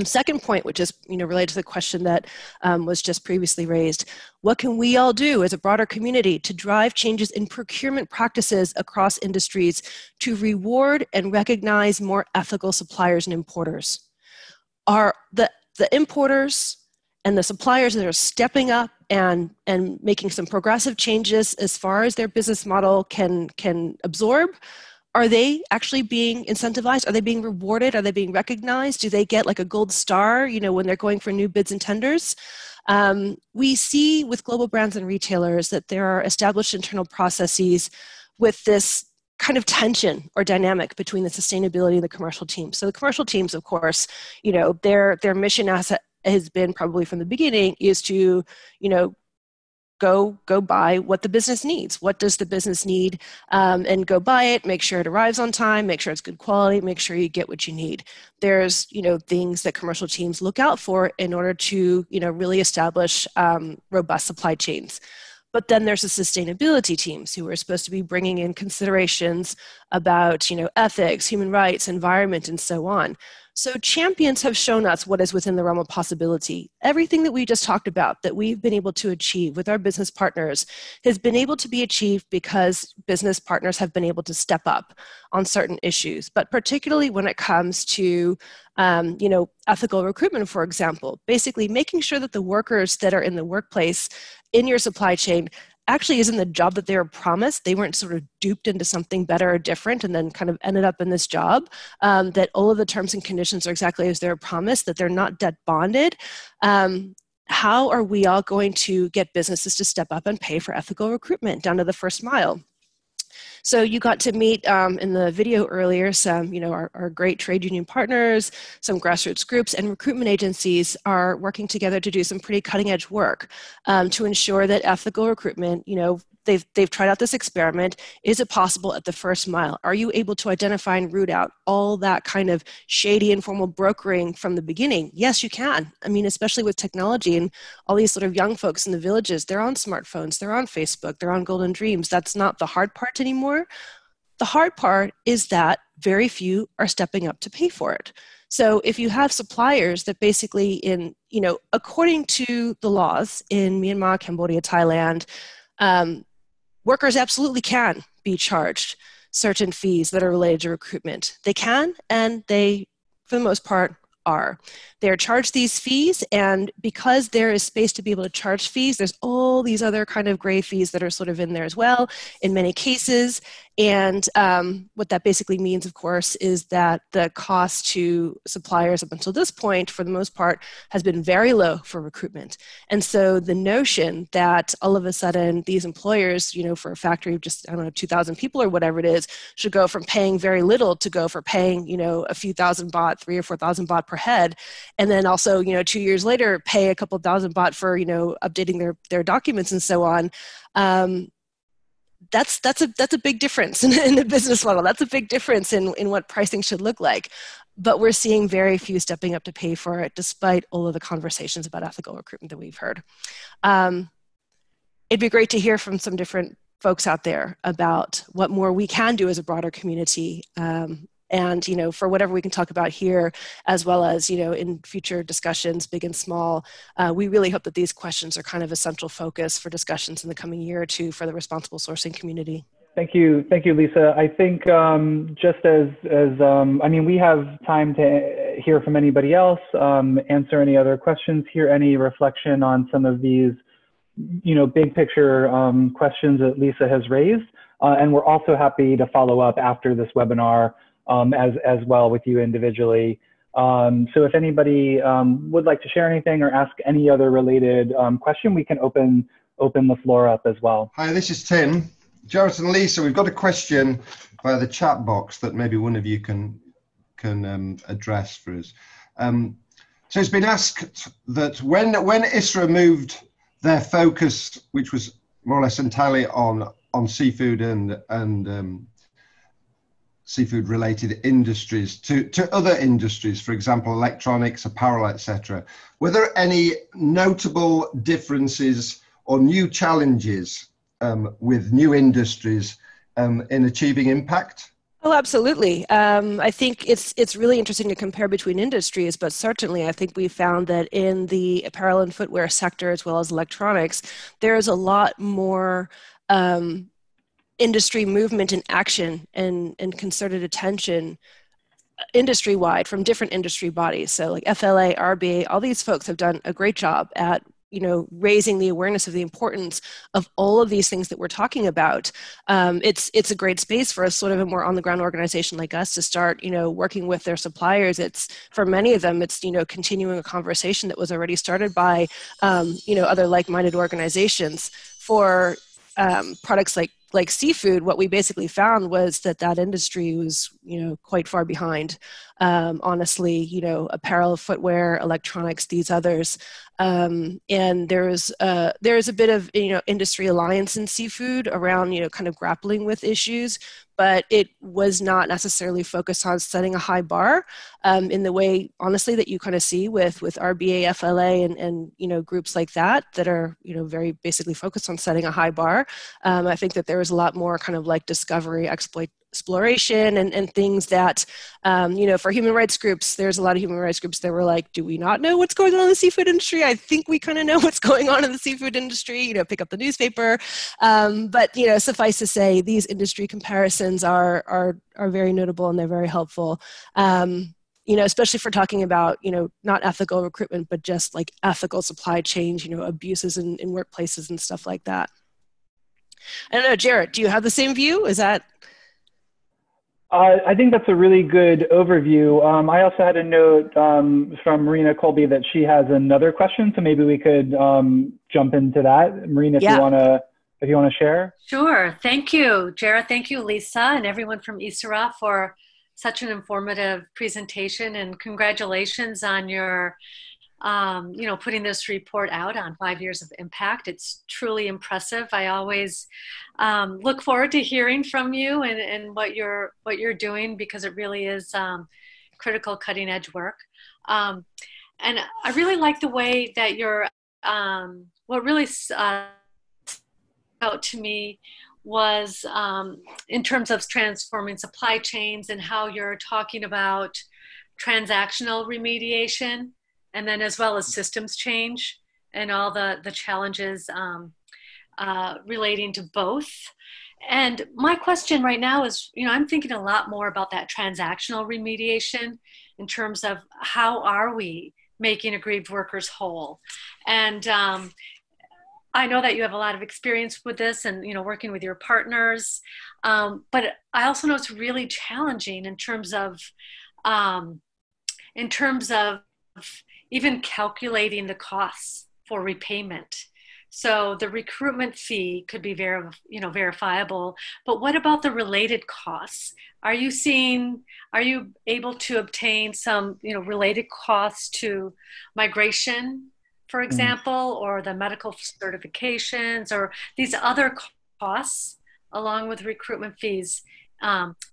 Second point, which is related to the question that was just previously raised, what can we all do as a broader community to drive changes in procurement practices across industries to reward and recognize more ethical suppliers and importers? Are the importers and the suppliers that are stepping up and making some progressive changes as far as their business model can absorb? Are they actually being incentivized? Are they being rewarded? Are they being recognized? Do they get like a gold star, when they're going for new bids and tenders? We see with global brands and retailers that there are established internal processes with this kind of tension or dynamic between the sustainability and the commercial teams. So the commercial teams, of course, their mission asset has been probably from the beginning is to, go buy what the business needs. What does the business need? And go buy it, make sure it arrives on time, make sure it's good quality, make sure you get what you need. There's, things that commercial teams look out for in order to, really establish robust supply chains. But then there's the sustainability teams who are supposed to be bringing in considerations about, ethics, human rights, environment, and so on. So champions have shown us what is within the realm of possibility. Everything that we just talked about that we've been able to achieve with our business partners has been able to be achieved because business partners have been able to step up on certain issues. But particularly when it comes to, ethical recruitment, for example, basically making sure that the workers that are in the workplace in your supply chain actually isn't the job that they were promised. They weren't sort of duped into something better or different and then kind of ended up in this job, that all of the terms and conditions are exactly as they were promised, that they're not debt bonded. How are we all going to get businesses to step up and pay for ethical recruitment down to the first mile? So you got to meet in the video earlier some, our great trade union partners, some grassroots groups, and recruitment agencies are working together to do some pretty cutting edge work to ensure that ethical recruitment, they've tried out this experiment. Is it possible at the first mile? Are you able to identify and root out all that kind of shady informal brokering from the beginning? Yes, you can. I mean, especially with technology and all these sort of young folks in the villages, they're on smartphones, they're on Facebook, they're on Golden Dreams. That's not the hard part anymore. The hard part is that very few are stepping up to pay for it. So if you have suppliers that basically according to the laws in Myanmar, Cambodia, Thailand, workers absolutely can be charged certain fees that are related to recruitment. They can, and they, for the most part, are. They are charged these fees, and because there is space to be able to charge fees, there's all these other kind of gray fees that are sort of in there as well in many cases. And what that basically means, of course, is that the cost to suppliers up until this point, for the most part, has been very low for recruitment. And so the notion that all of a sudden these employers, for a factory of just, 2,000 people or whatever it is, should go from paying very little to go for paying, a few thousand baht, 3,000 or 4,000 baht per head, and then also, 2 years later, pay a couple thousand baht for, updating their documents and so on. That's a big difference in the business model. That's a big difference in what pricing should look like. But we're seeing very few stepping up to pay for it, despite all of the conversations about ethical recruitment that we've heard. It'd be great to hear from some different folks out there about what more we can do as a broader community. And, for whatever we can talk about here, as well as, in future discussions, big and small, we really hope that these questions are kind of a central focus for discussions in the coming year or two for the responsible sourcing community. Thank you, Lisa. I think just we have time to hear from anybody else, answer any other questions, hear any reflection on some of these, big picture questions that Lisa has raised. And we're also happy to follow up after this webinar as well with you individually. So if anybody would like to share anything or ask any other related question, we can open the floor up as well. Hi, this is Tim. Jarrett and Lisa, we've got a question via the chat box that maybe one of you can address for us. So it's been asked that when Issara moved their focus, which was more or less entirely on seafood and seafood related industries to other industries, for example, electronics, apparel, etc. Were there any notable differences or new challenges with new industries in achieving impact? Oh, absolutely. I think it's really interesting to compare between industries, but certainly I think we found that in the apparel and footwear sector, as well as electronics, there's a lot more industry movement and action and concerted attention industry-wide from different industry bodies. So like FLA, RBA, all these folks have done a great job at raising the awareness of the importance of all of these things that we're talking about. It's a great space for us, sort of a more on-the-ground organization like us, to start, working with their suppliers. It's, for many of them, it's, continuing a conversation that was already started by, other like-minded organizations for products like seafood. What we basically found was that industry was, quite far behind. Honestly, apparel, footwear, electronics, these others. And there's a bit of, industry alliance in seafood around, kind of grappling with issues, but it was not necessarily focused on setting a high bar in the way, honestly, that you kind of see with RBA, FLA, and groups like that are, very basically focused on setting a high bar. I think that there was a lot more kind of like discovery, exploration, and things that, for human rights groups, there's a lot of human rights groups that were like, do we not know what's going on in the seafood industry? I think we kind of know what's going on in the seafood industry, pick up the newspaper. But, suffice to say, these industry comparisons are very notable and they're very helpful. Especially for talking about, not ethical recruitment, but just like ethical supply chains, abuses in workplaces and stuff like that. I don't know, Jarrett, do you have the same view? Is that... I think that's a really good overview. I also had a note from Marina Colby that she has another question, so maybe we could jump into that. Marina, if you want to share. Sure. Thank you, Jarrett. Thank you, Lisa, and everyone from Issara for such an informative presentation, and congratulations on your putting this report out on 5 years of impact. It's truly impressive. I always look forward to hearing from you and what you're doing, because it really is critical, cutting edge work. And I really like the way that you're, what really stood out to me was in terms of transforming supply chains and how you're talking about transactional remediation, and then as well as systems change and all the challenges relating to both. And my question right now is, I'm thinking a lot more about that transactional remediation in terms of how are we making aggrieved workers whole? And I know that you have a lot of experience with this and, working with your partners. But I also know it's really challenging in terms of even calculating the costs for repayment. So the recruitment fee could be verifiable, but what about the related costs? Are you able to obtain some, related costs to migration, for example, or the medical certifications, or these other costs along with recruitment fees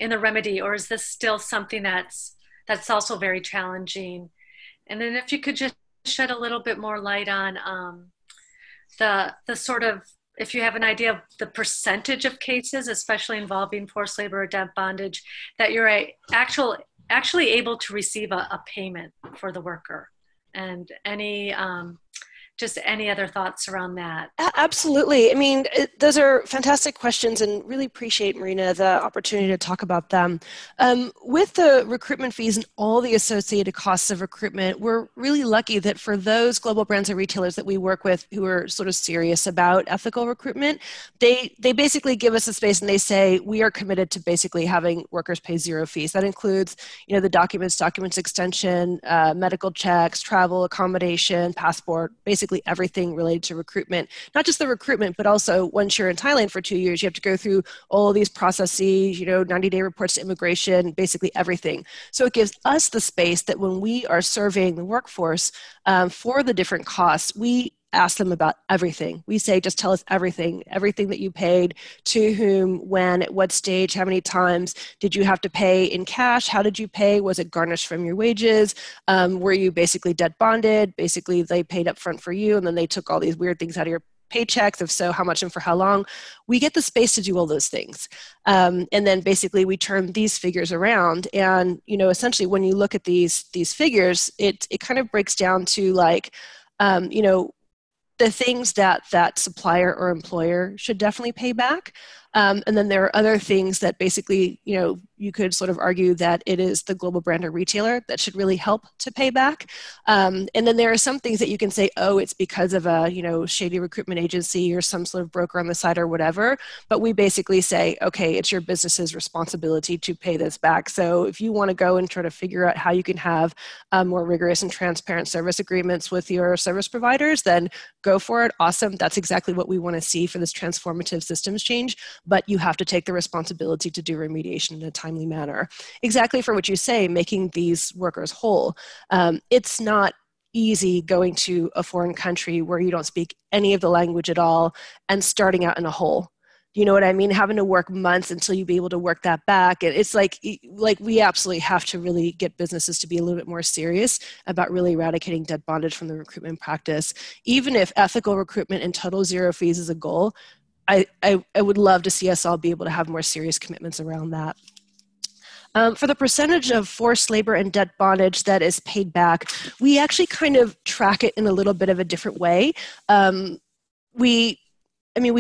in the remedy, or is this still something that's also very challenging? And then if you could just shed a little bit more light on the sort of, if you have an idea of the percentage of cases, especially involving forced labor or debt bondage, that you're actually able to receive a payment for the worker, and just any other thoughts around that? Absolutely. I mean, those are fantastic questions, and really appreciate, Marina, the opportunity to talk about them. With the recruitment fees and all the associated costs of recruitment, we're really lucky that for those global brands and retailers that we work with who are sort of serious about ethical recruitment, they basically give us a space and they say, we are committed to basically having workers pay zero fees. That includes, the documents extension, medical checks, travel, accommodation, passport, basically everything related to recruitment. Not just the recruitment, but also once you're in Thailand for 2 years, you have to go through all of these processes, 90-day reports to immigration, basically everything. So it gives us the space that when we are surveying the workforce for the different costs, we ask them about everything. We say, just tell us everything that you paid, to whom, when, at what stage, how many times. Did you have to pay in cash? How did you pay? Was it garnished from your wages? Were you basically debt bonded? Basically, they paid up front for you, and then they took all these weird things out of your paychecks? If so, how much and for how long? We get the space to do all those things. And then basically we turn these figures around. And, essentially when you look at these figures, it kind of breaks down to like, the things that supplier or employer should definitely pay back. And then there are other things that basically, you could sort of argue that it is the global brand or retailer that should really help to pay back. And then there are some things that you can say, oh, it's because of a, shady recruitment agency or some sort of broker on the side or whatever. But we basically say, okay, it's your business's responsibility to pay this back. So if you want to go and try to figure out how you can have more rigorous and transparent service agreements with your service providers, then go for it. Awesome. That's exactly what we want to see for this transformative systems change. But you have to take the responsibility to do remediation in a timely manner. Exactly for what you say, making these workers whole. It's not easy going to a foreign country where you don't speak any of the language at all and starting out in a hole. You know what I mean? Having to work months until you be able to work that back. It's like we absolutely have to really get businesses to be a little bit more serious about really eradicating debt bondage from the recruitment practice. Even if ethical recruitment and total zero fees is a goal, I would love to see us all be able to have more serious commitments around that. For the percentage of forced labor and debt bondage that is paid back, we actually kind of track it in a little bit of a different way. We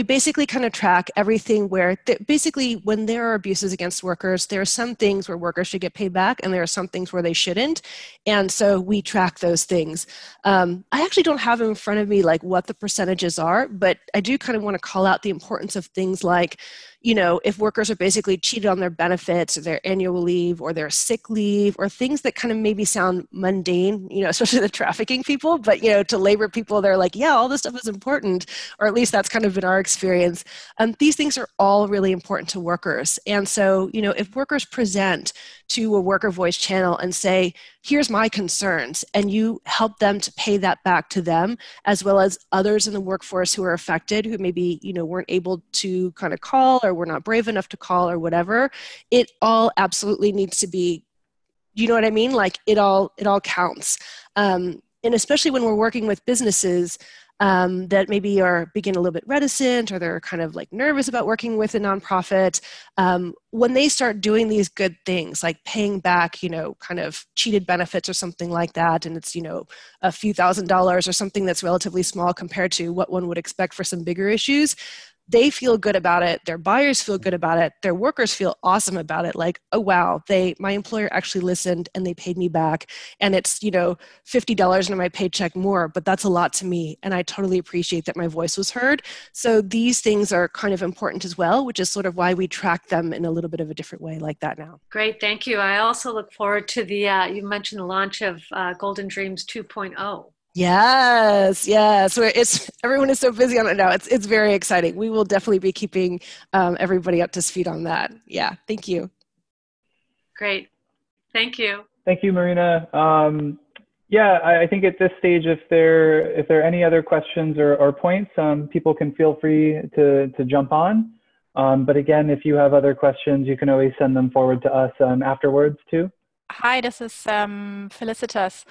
basically kind of track everything where, basically when there are abuses against workers, there are some things where workers should get paid back and there are some things where they shouldn't. And so we track those things. I actually don't have in front of me like what the percentages are, but I do kind of want to call out the importance of things like, if workers are basically cheated on their benefits or their annual leave or their sick leave or things that kind of maybe sound mundane, especially the trafficking people, but, to labor people, they're like, yeah, all this stuff is important, or at least that's kind of been our experience. These things are all really important to workers. And so, if workers present to a worker voice channel and say, here's my concerns, and you help them to pay that back to them, as well as others in the workforce who are affected, who maybe, weren't able to kind of call or were not brave enough to call or whatever, it all absolutely needs to be, you know what I mean? Like it all counts. And especially when we're working with businesses that maybe are being a little bit reticent or they're kind of like nervous about working with a nonprofit, when they start doing these good things like paying back, kind of cheated benefits or something like that, and it's, a few $1,000s or something that's relatively small compared to what one would expect for some bigger issues, they feel good about it. Their buyers feel good about it. Their workers feel awesome about it. Like, oh, wow, my employer actually listened and they paid me back. And it's, $50 in my paycheck more, but that's a lot to me. And I totally appreciate that my voice was heard. So these things are kind of important as well, which is sort of why we track them in a little bit of a different way like that now. Great, thank you. I also look forward to you mentioned the launch of Golden Dreams 2.0. Yes. So everyone is so busy on it now. It's very exciting. We will definitely be keeping everybody up to speed on that. Yeah. Thank you. Great. Thank you. Thank you, Marina. I think at this stage, if there are any other questions or points, people can feel free to jump on. But again, if you have other questions, you can always send them forward to us afterwards too. Hi, this is Felicitas.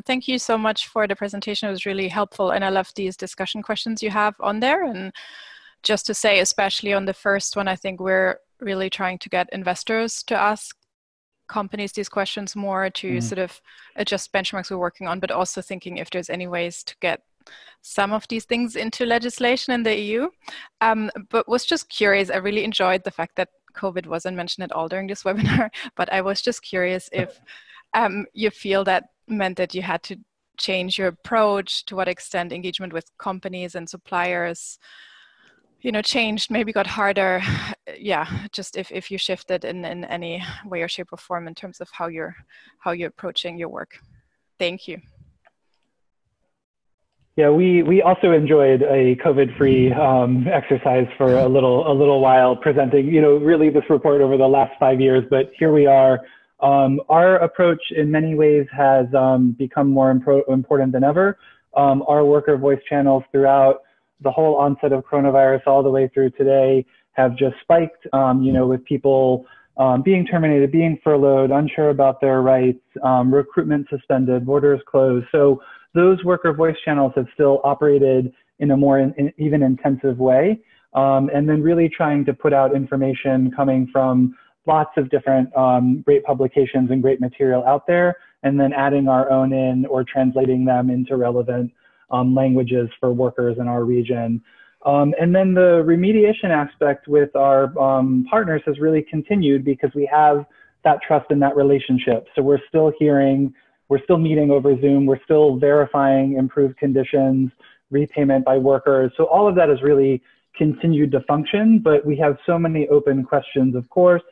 Thank you so much for the presentation. It was really helpful, and I love these discussion questions you have on there. And just to say, especially on the first one, I think we're really trying to get investors to ask companies these questions more to sort of adjust benchmarks we're working on, but also thinking if there's any ways to get some of these things into legislation in the EU. But was just curious, I really enjoyed the fact that COVID wasn't mentioned at all during this webinar, but I was just curious if you feel that meant that you had to change your approach, to what extent engagement with companies and suppliers, changed, maybe got harder. Yeah, just if you shifted in any way or shape or form in terms of how you're approaching your work. Thank you. Yeah, we also enjoyed a COVID-free exercise for a little while, presenting, really this report over the last 5 years. But here we are. Our approach in many ways has become more important than ever. Our worker voice channels throughout the whole onset of coronavirus all the way through today have just spiked, with people being terminated, being furloughed, unsure about their rights, recruitment suspended, borders closed. So those worker voice channels have still operated in a more even intensive way. And then really trying to put out information coming from lots of different great publications and great material out there, and then adding our own in or translating them into relevant languages for workers in our region. And then the remediation aspect with our partners has really continued because we have that trust and that relationship. So we're still hearing, we're still meeting over Zoom, we're still verifying improved conditions, repayment by workers. So all of that has really continued to function, but we have so many open questions, of course.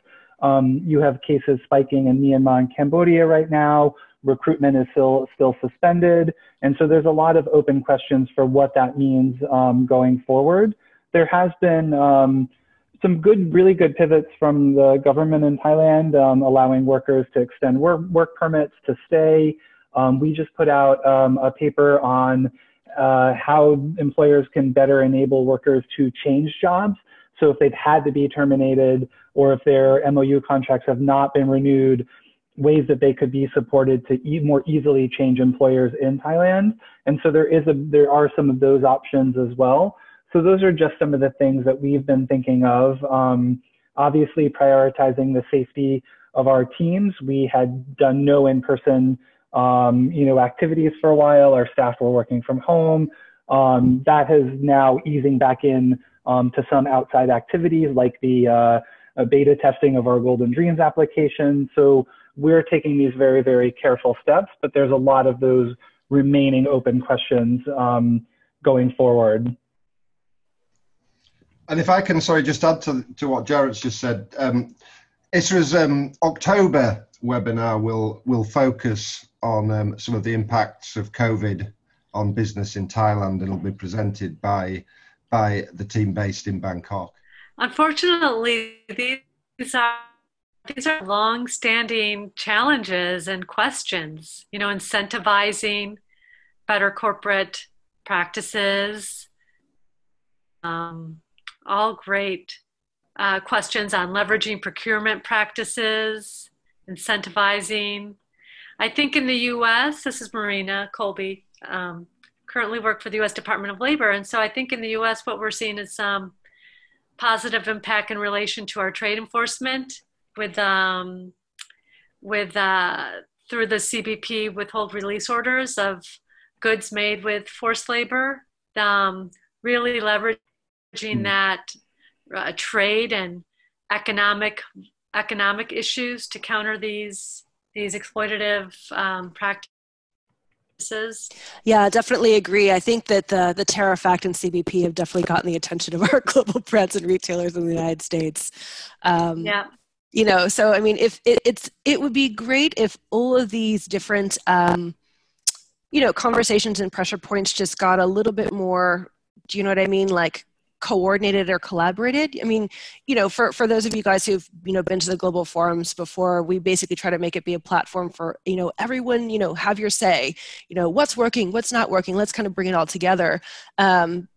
You have cases spiking in Myanmar and Cambodia right now. Recruitment is still suspended. And so there's a lot of open questions for what that means going forward. There has been some really good pivots from the government in Thailand, allowing workers to extend work permits to stay. We just put out a paper on how employers can better enable workers to change jobs. So if they've had to be terminated or if their MOU contracts have not been renewed, ways that they could be supported to more easily change employers in Thailand. And so there are some of those options as well. So those are just some of the things that we've been thinking of. Obviously prioritizing the safety of our teams. We had done no in-person activities for a while. Our staff were working from home. That has now easing back in to some outside activities like the beta testing of our Golden Dreams application. So we're taking these very, very careful steps, but there's a lot of those remaining open questions going forward. And if I can, sorry, just add to what Jarrett's just said, Issara's October webinar will focus on some of the impacts of COVID on business in Thailand. It'll be presented by the team based in Bangkok. Unfortunately, these are long-standing challenges and questions. Incentivizing better corporate practices. All great questions on leveraging procurement practices, incentivizing. I think in the U.S., this is Marina Colby, currently work for the U.S. Department of Labor. And so I think in the U.S., what we're seeing is some positive impact in relation to our trade enforcement with through the CBP withhold release orders of goods made with forced labor, really leveraging that trade and economic issues to counter these exploitative practices. Yeah, definitely agree. I think that the Tariff Act and CBP have definitely gotten the attention of our global brands and retailers in the United States. Yeah. So I mean, if it would be great if all of these different conversations and pressure points just got a little bit more, do you know what I mean? Like coordinated or collaborated. I mean, for those of you guys who've, been to the global forums before, we basically try to make it be a platform for, everyone, have your say, what's working, what's not working. Let's kind of bring it all together.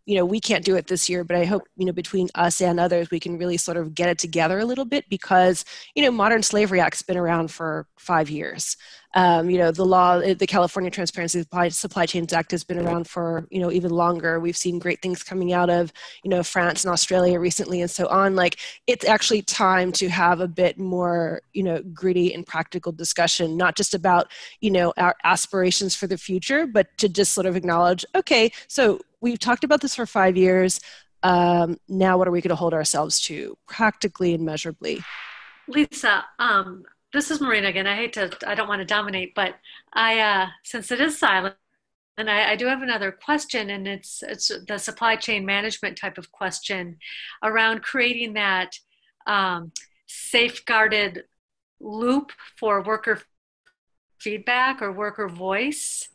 We can't do it this year, but I hope, between us and others, we can really sort of get it together a little bit because, Modern Slavery Act's been around for 5 years. The law, the California Transparency Supply Chains Act has been around for, even longer. We've seen great things coming out of, France and Australia recently and so on. Like, it's actually time to have a bit more, gritty and practical discussion, not just about, our aspirations for the future, but to just sort of acknowledge, okay, so we've talked about this for 5 years. Now what are we going to hold ourselves to practically and measurably? Lisa, this is Marina again. I don't want to dominate, but since it is silent, and I do have another question, and it's the supply chain management type of question around creating that safeguarded loop for worker feedback or worker voice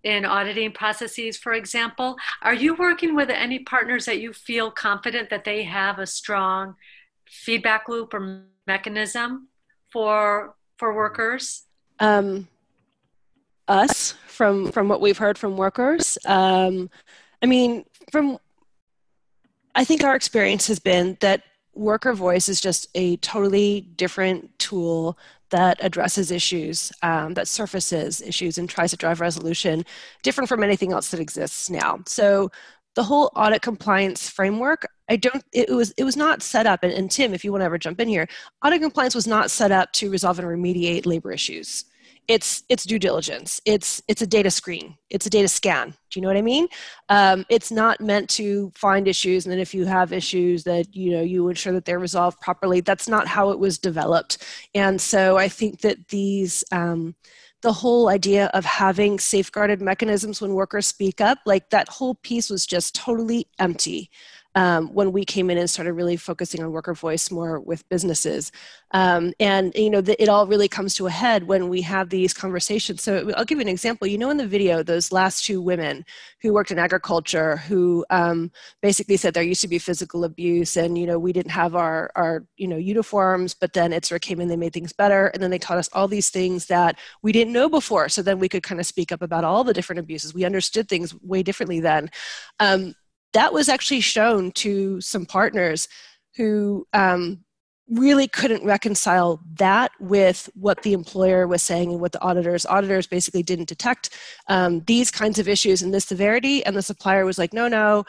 in auditing processes, for example. Are you working with any partners that you feel confident that they have a strong feedback loop or mechanism for workers? Us, from what we've heard from workers. I think our experience has been that worker voice is just a totally different tool that addresses issues, that surfaces issues and tries to drive resolution, different from anything else that exists now. So the whole audit compliance framework, it was not set up, and Tim, if you want to ever jump in here, audit compliance was not set up to resolve and remediate labor issues. It's due diligence. It's a data screen. It's a data scan. Do you know what I mean? It's not meant to find issues, and then if you have issues that you ensure that they're resolved properly. That's not how it was developed. And so I think that these the whole idea of having safeguarded mechanisms when workers speak up, like that whole piece was just totally empty. When we came in and started really focusing on worker voice more with businesses. It all really comes to a head when we have these conversations. So I'll give you an example. In the video, those last two women who worked in agriculture who basically said there used to be physical abuse and, we didn't have our uniforms, but then Issara came in, they made things better. And then they taught us all these things that we didn't know before. So then we could kind of speak up about all the different abuses. We understood things way differently then. That was actually shown to some partners who really couldn't reconcile that with what the employer was saying and what the auditors basically didn't detect these kinds of issues in this severity. And the supplier was like, no,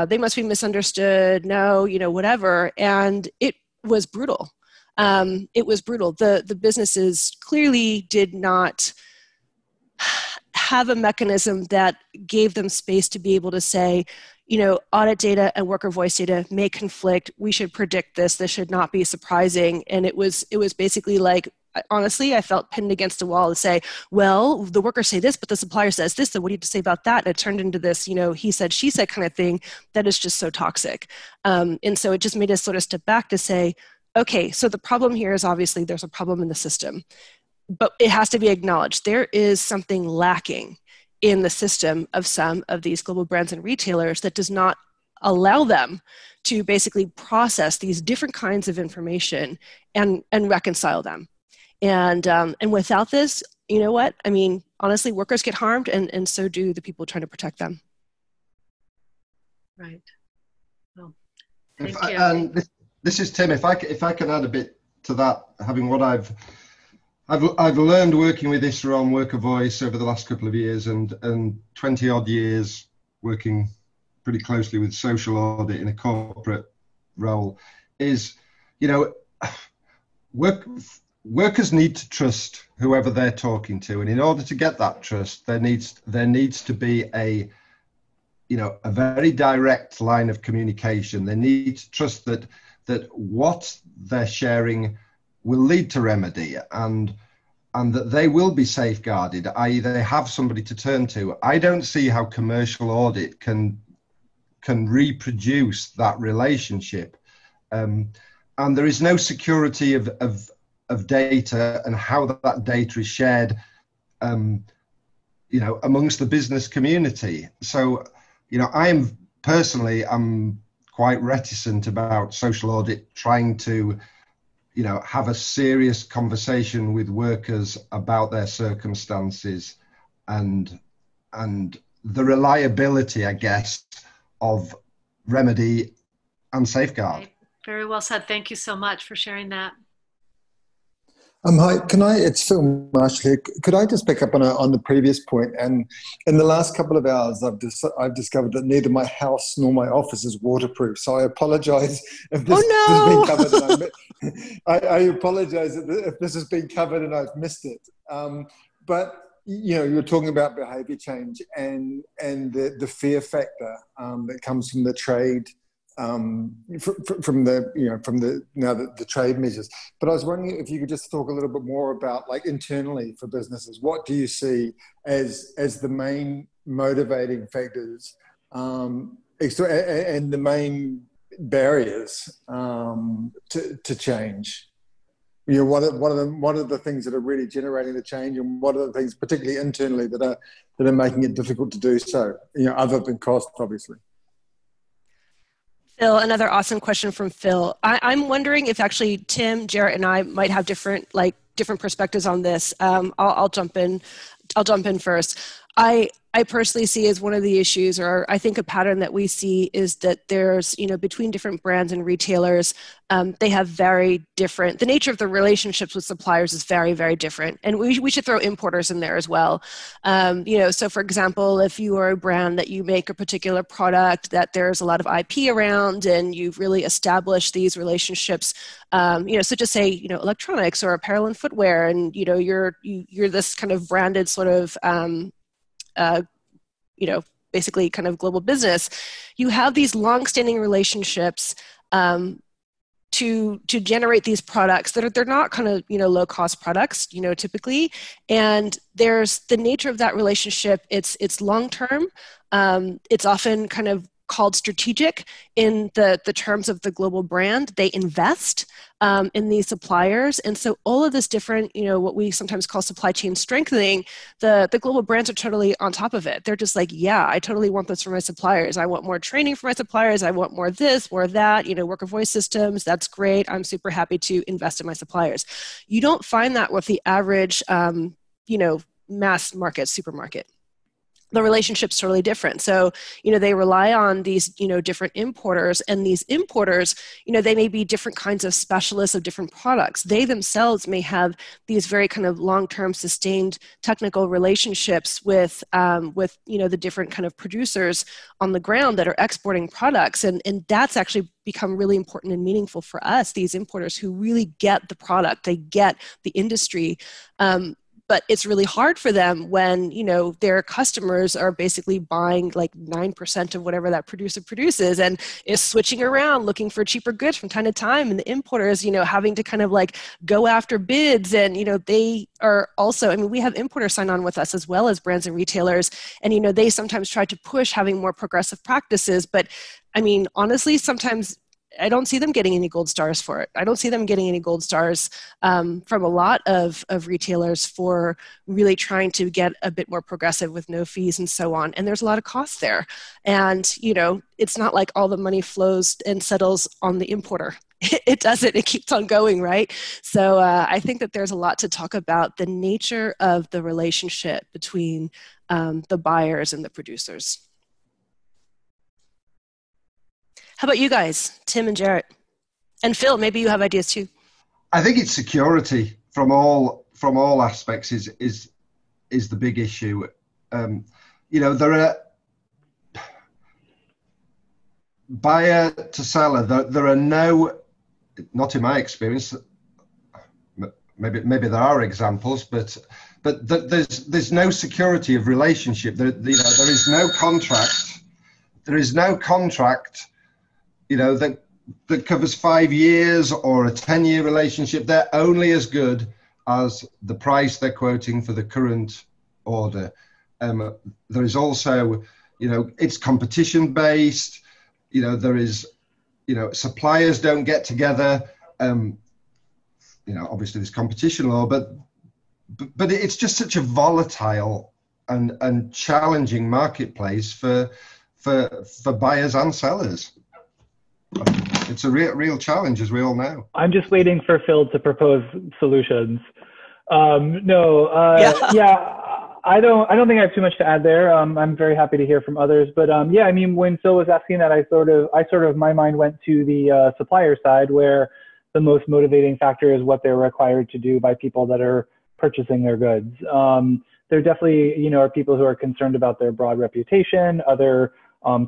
they must be misunderstood. No, whatever. And it was brutal. It was brutal. The businesses clearly did not have a mechanism that gave them space to be able to say, audit data and worker voice data may conflict. We should predict this. This should not be surprising. And it was basically like, honestly, I felt pinned against a wall to say, well, the workers say this, but the supplier says this, so what do you have to say about that? And it turned into this, he said, she said kind of thing that is just so toxic. And so it just made us sort of step back to say, okay, so the problem here is obviously there's a problem in the system, but it has to be acknowledged. There is something lacking in the system of some of these global brands and retailers that does not allow them to basically process these different kinds of information and reconcile them. And without this, you know what? I mean, honestly, workers get harmed and so do the people trying to protect them. Right. Well, thank you. This is Tim. If I can add a bit to that, having what I've learned working with Issara on worker voice over the last couple of years and 20 odd years working pretty closely with social audit in a corporate role is, workers need to trust whoever they're talking to. And in order to get that trust, there needs to be a very direct line of communication. They need to trust that what they're sharing will lead to remedy and that they will be safeguarded, i.e. they have somebody to turn to. I don't see how commercial audit can reproduce that relationship. And there is no security of data and how that data is shared, amongst the business community. So, I'm quite reticent about social audit trying to have a serious conversation with workers about their circumstances and the reliability, I guess, of remedy and safeguard. Right. Very well said. Thank you so much for sharing that. Hi, it's Phil Marshall here. Could I just pick up on the previous point? And in the last couple of hours, I've discovered that neither my house nor my office is waterproof. So I apologize if this has been covered. I apologize if this has been covered and I've missed it. But you're talking about behavior change and the fear factor that comes from the trade. From the trade measures. But I was wondering if you could just talk a little bit more about, like, internally for businesses, what do you see as the main motivating factors and the main barriers to change? What are the things that are really generating the change, and what are the things, particularly internally, that are making it difficult to do so? Other than cost, obviously. Phil, another awesome question from Phil. I'm wondering if actually Tim, Jarrett, and I might have different perspectives on this. I'll jump in first. I personally see as one of the issues, or I think a pattern that we see is that there's, between different brands and retailers, they have very different, the nature of the relationships with suppliers is very, very different. And we should throw importers in there as well. So for example, if you are a brand that you make a particular product that there's a lot of IP around and you've really established these relationships, so just say, electronics or apparel and footwear, and, you're this kind of branded sort of, basically kind of global business, you have these long-standing relationships to generate these products that they're not kind of, low-cost products, typically. And there's the nature of that relationship. It's long-term. It's often kind of called strategic in the terms of the global brand. They invest in these suppliers. And so all of this different, what we sometimes call supply chain strengthening, the global brands are totally on top of it. They're just like, yeah, I totally want this for my suppliers. I want more training for my suppliers. I want more of this, more of that, worker voice systems. That's great. I'm super happy to invest in my suppliers. You don't find that with the average, mass market supermarket. The relationship's totally different. So, they rely on these, different importers, and these importers, they may be different kinds of specialists of different products. They themselves may have these very kind of long-term sustained technical relationships with the different kind of producers on the ground that are exporting products. And that's actually become really important and meaningful for us, these importers who really get the product, they get the industry. But it's really hard for them when, their customers are basically buying like 9% of whatever that producer produces and is switching around looking for cheaper goods from time to time. And the importers, having to kind of like go after bids. And, they are also, we have importers sign on with us as well as brands and retailers. And, they sometimes try to push having more progressive practices. But honestly, sometimes I don't see them getting any gold stars for it. I don't see them getting any gold stars from a lot of retailers for really trying to get a bit more progressive with no fees and so on. And there's a lot of costs there. And, it's not like all the money flows and settles on the importer. It doesn't. It keeps on going, right? So I think that there's a lot to talk about the nature of the relationship between the buyers and the producers. How about you guys, Tim and Jarrett? And Phil, maybe you have ideas too. I think it's security from all aspects is the big issue. There are buyer to seller. There are no, not in my experience. Maybe there are examples, but there's no security of relationship. There is no contract. There is no contract. That covers 5 years or a 10-year relationship. They're only as good as the price they're quoting for the current order. There is also, it's competition based. There is, suppliers don't get together. Obviously there's competition law, but it's just such a volatile and challenging marketplace for buyers and sellers. It's a real challenge, as we all know. I'm just waiting for Phil to propose solutions. I don't think I have too much to add there. I'm very happy to hear from others. But when Phil was asking that, I sort of my mind went to the supplier side, where the most motivating factor is what they're required to do by people that are purchasing their goods. There definitely, are people who are concerned about their broad reputation, other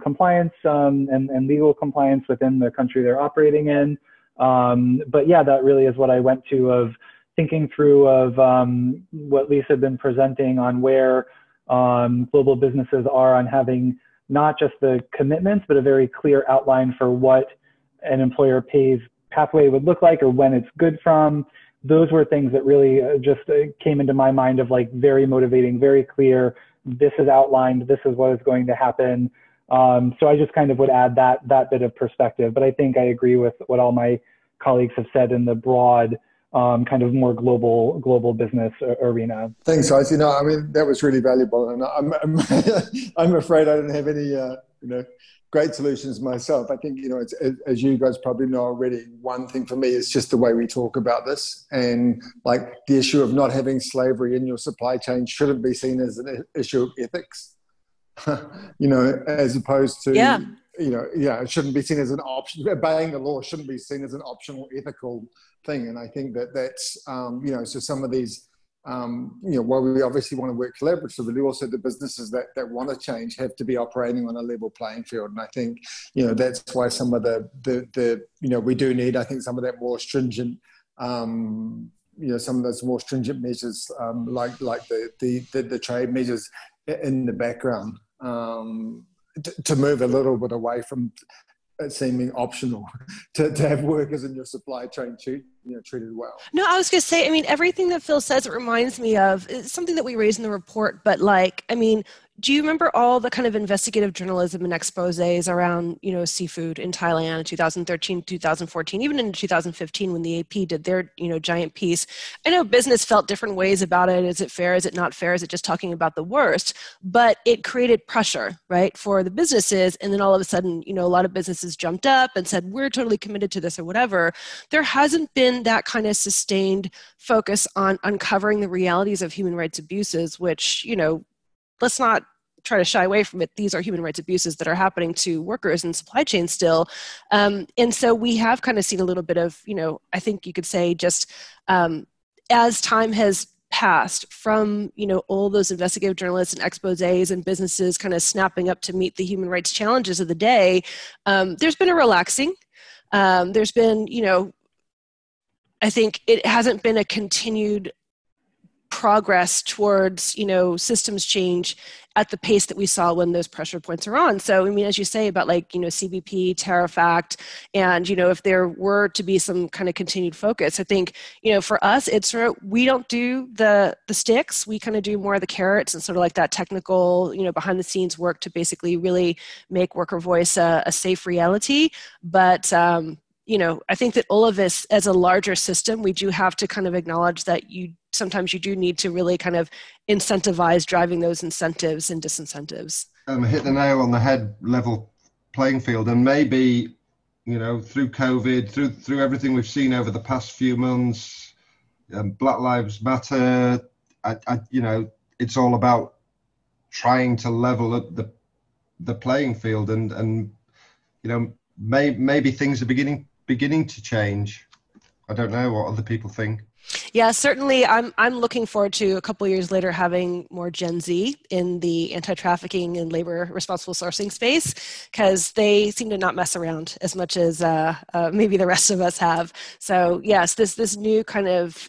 compliance and legal compliance within the country they're operating in. That really is what I went to, of thinking through of what Lisa had been presenting on where global businesses are on having not just the commitments, but a very clear outline for what an employer pays pathway would look like, or when it's good from. Those were things that really just came into my mind of like very motivating, very clear. This is outlined. This is what is going to happen. So I just kind of would add that bit of perspective. But I think I agree with what all my colleagues have said in the broad, kind of more global business arena. Thanks, guys. That was really valuable, and I'm I'm afraid I don't have any great solutions myself. I think, it's, as you guys probably know already, one thing for me is just the way we talk about this, and like the issue of not having slavery in your supply chain shouldn't be seen as an issue of ethics, as opposed to, it shouldn't be seen as an option. Obeying the law shouldn't be seen as an optional ethical thing. And I think that's, so some of these, while we obviously want to work collaboratively, also the businesses that want to change have to be operating on a level playing field. And I think, that's why some of the we do need, I think, some of that more stringent, some of those more stringent measures, like the trade measures in the background, to move a little bit away from it seeming optional to have workers in your supply chain treated well. No, I was going to say, everything that Phil says, it reminds me of something that we raised in the report, but do you remember all the kind of investigative journalism and exposés around, seafood in Thailand in 2013, 2014, even in 2015 when the AP did their, giant piece? I know business felt different ways about it. Is it fair? Is it not fair? Is it just talking about the worst? But it created pressure, right, for the businesses. And then all of a sudden, a lot of businesses jumped up and said, we're totally committed to this or whatever. There hasn't been that kind of sustained focus on uncovering the realities of human rights abuses, which, let's not try to shy away from it. These are human rights abuses that are happening to workers in supply chain still. And so we have kind of seen a little bit of, I think you could say just as time has passed from, all those investigative journalists and exposés and businesses kind of snapping up to meet the human rights challenges of the day, there's been a relaxing. There's been, I think it hasn't been a continued progress towards, systems change at the pace that we saw when those pressure points are on. So, as you say about CBP, Tariff Act, and, if there were to be some kind of continued focus, I think, for us, it's we don't do the sticks. We kind of do more of the carrots and sort of like that technical, behind the scenes work to basically really make worker voice a safe reality. But, I think that all of this as a larger system, we do have to kind of acknowledge that sometimes you do need to really kind of incentivize driving those incentives and disincentives. Hit the nail on the head, level playing field. And maybe, through COVID, through everything we've seen over the past few months, Black Lives Matter, it's all about trying to level up the playing field. And maybe things are beginning to change. I don't know what other people think. Yeah, certainly. I'm looking forward to a couple of years later having more Gen Z in the anti-trafficking and labor responsible sourcing space, because they seem to not mess around as much as maybe the rest of us have. So yes, this new kind of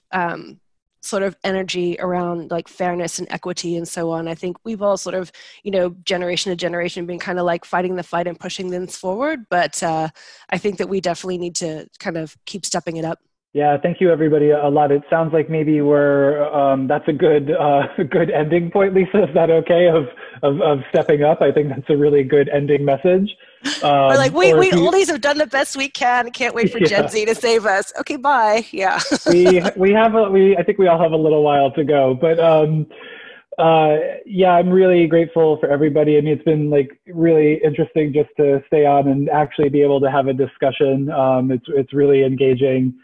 sort of energy around like fairness and equity and so on. I think we've all sort of, generation to generation been kind of like fighting the fight and pushing things forward. But I think that we definitely need to kind of keep stepping it up. Yeah, thank you everybody a lot. It sounds like maybe that's a good ending point, Lisa. Is that okay? Of stepping up? I think that's a really good ending message. We're like, we oldies have done the best we can. Can't wait for Gen Z to save us. Okay, bye. Yeah. I think we all have a little while to go, but I'm really grateful for everybody. It's been like really interesting just to stay on and actually be able to have a discussion. It's really engaging.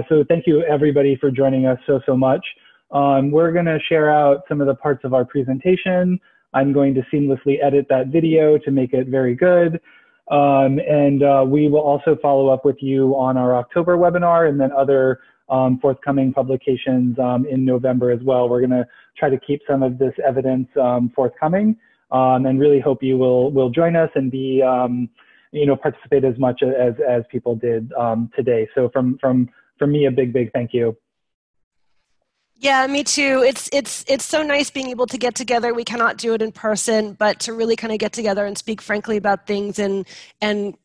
So thank you everybody for joining us so much. We're going to share out some of the parts of our presentation. I'm going to seamlessly edit that video to make it very good. And we will also follow up with you on our October webinar and then other forthcoming publications in November as well. We're going to try to keep some of this evidence forthcoming and really hope you will join us and be, participate as much as people did today. So from me, a big thank you. Yeah, me too. It's so nice being able to get together. We cannot do it in person, but to really kind of get together and speak frankly about things and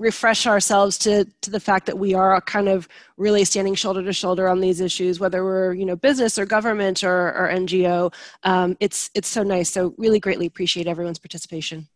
refresh ourselves to the fact that we are kind of really standing shoulder to shoulder on these issues, whether we're business or government or NGO. It's so nice. So really greatly appreciate everyone's participation.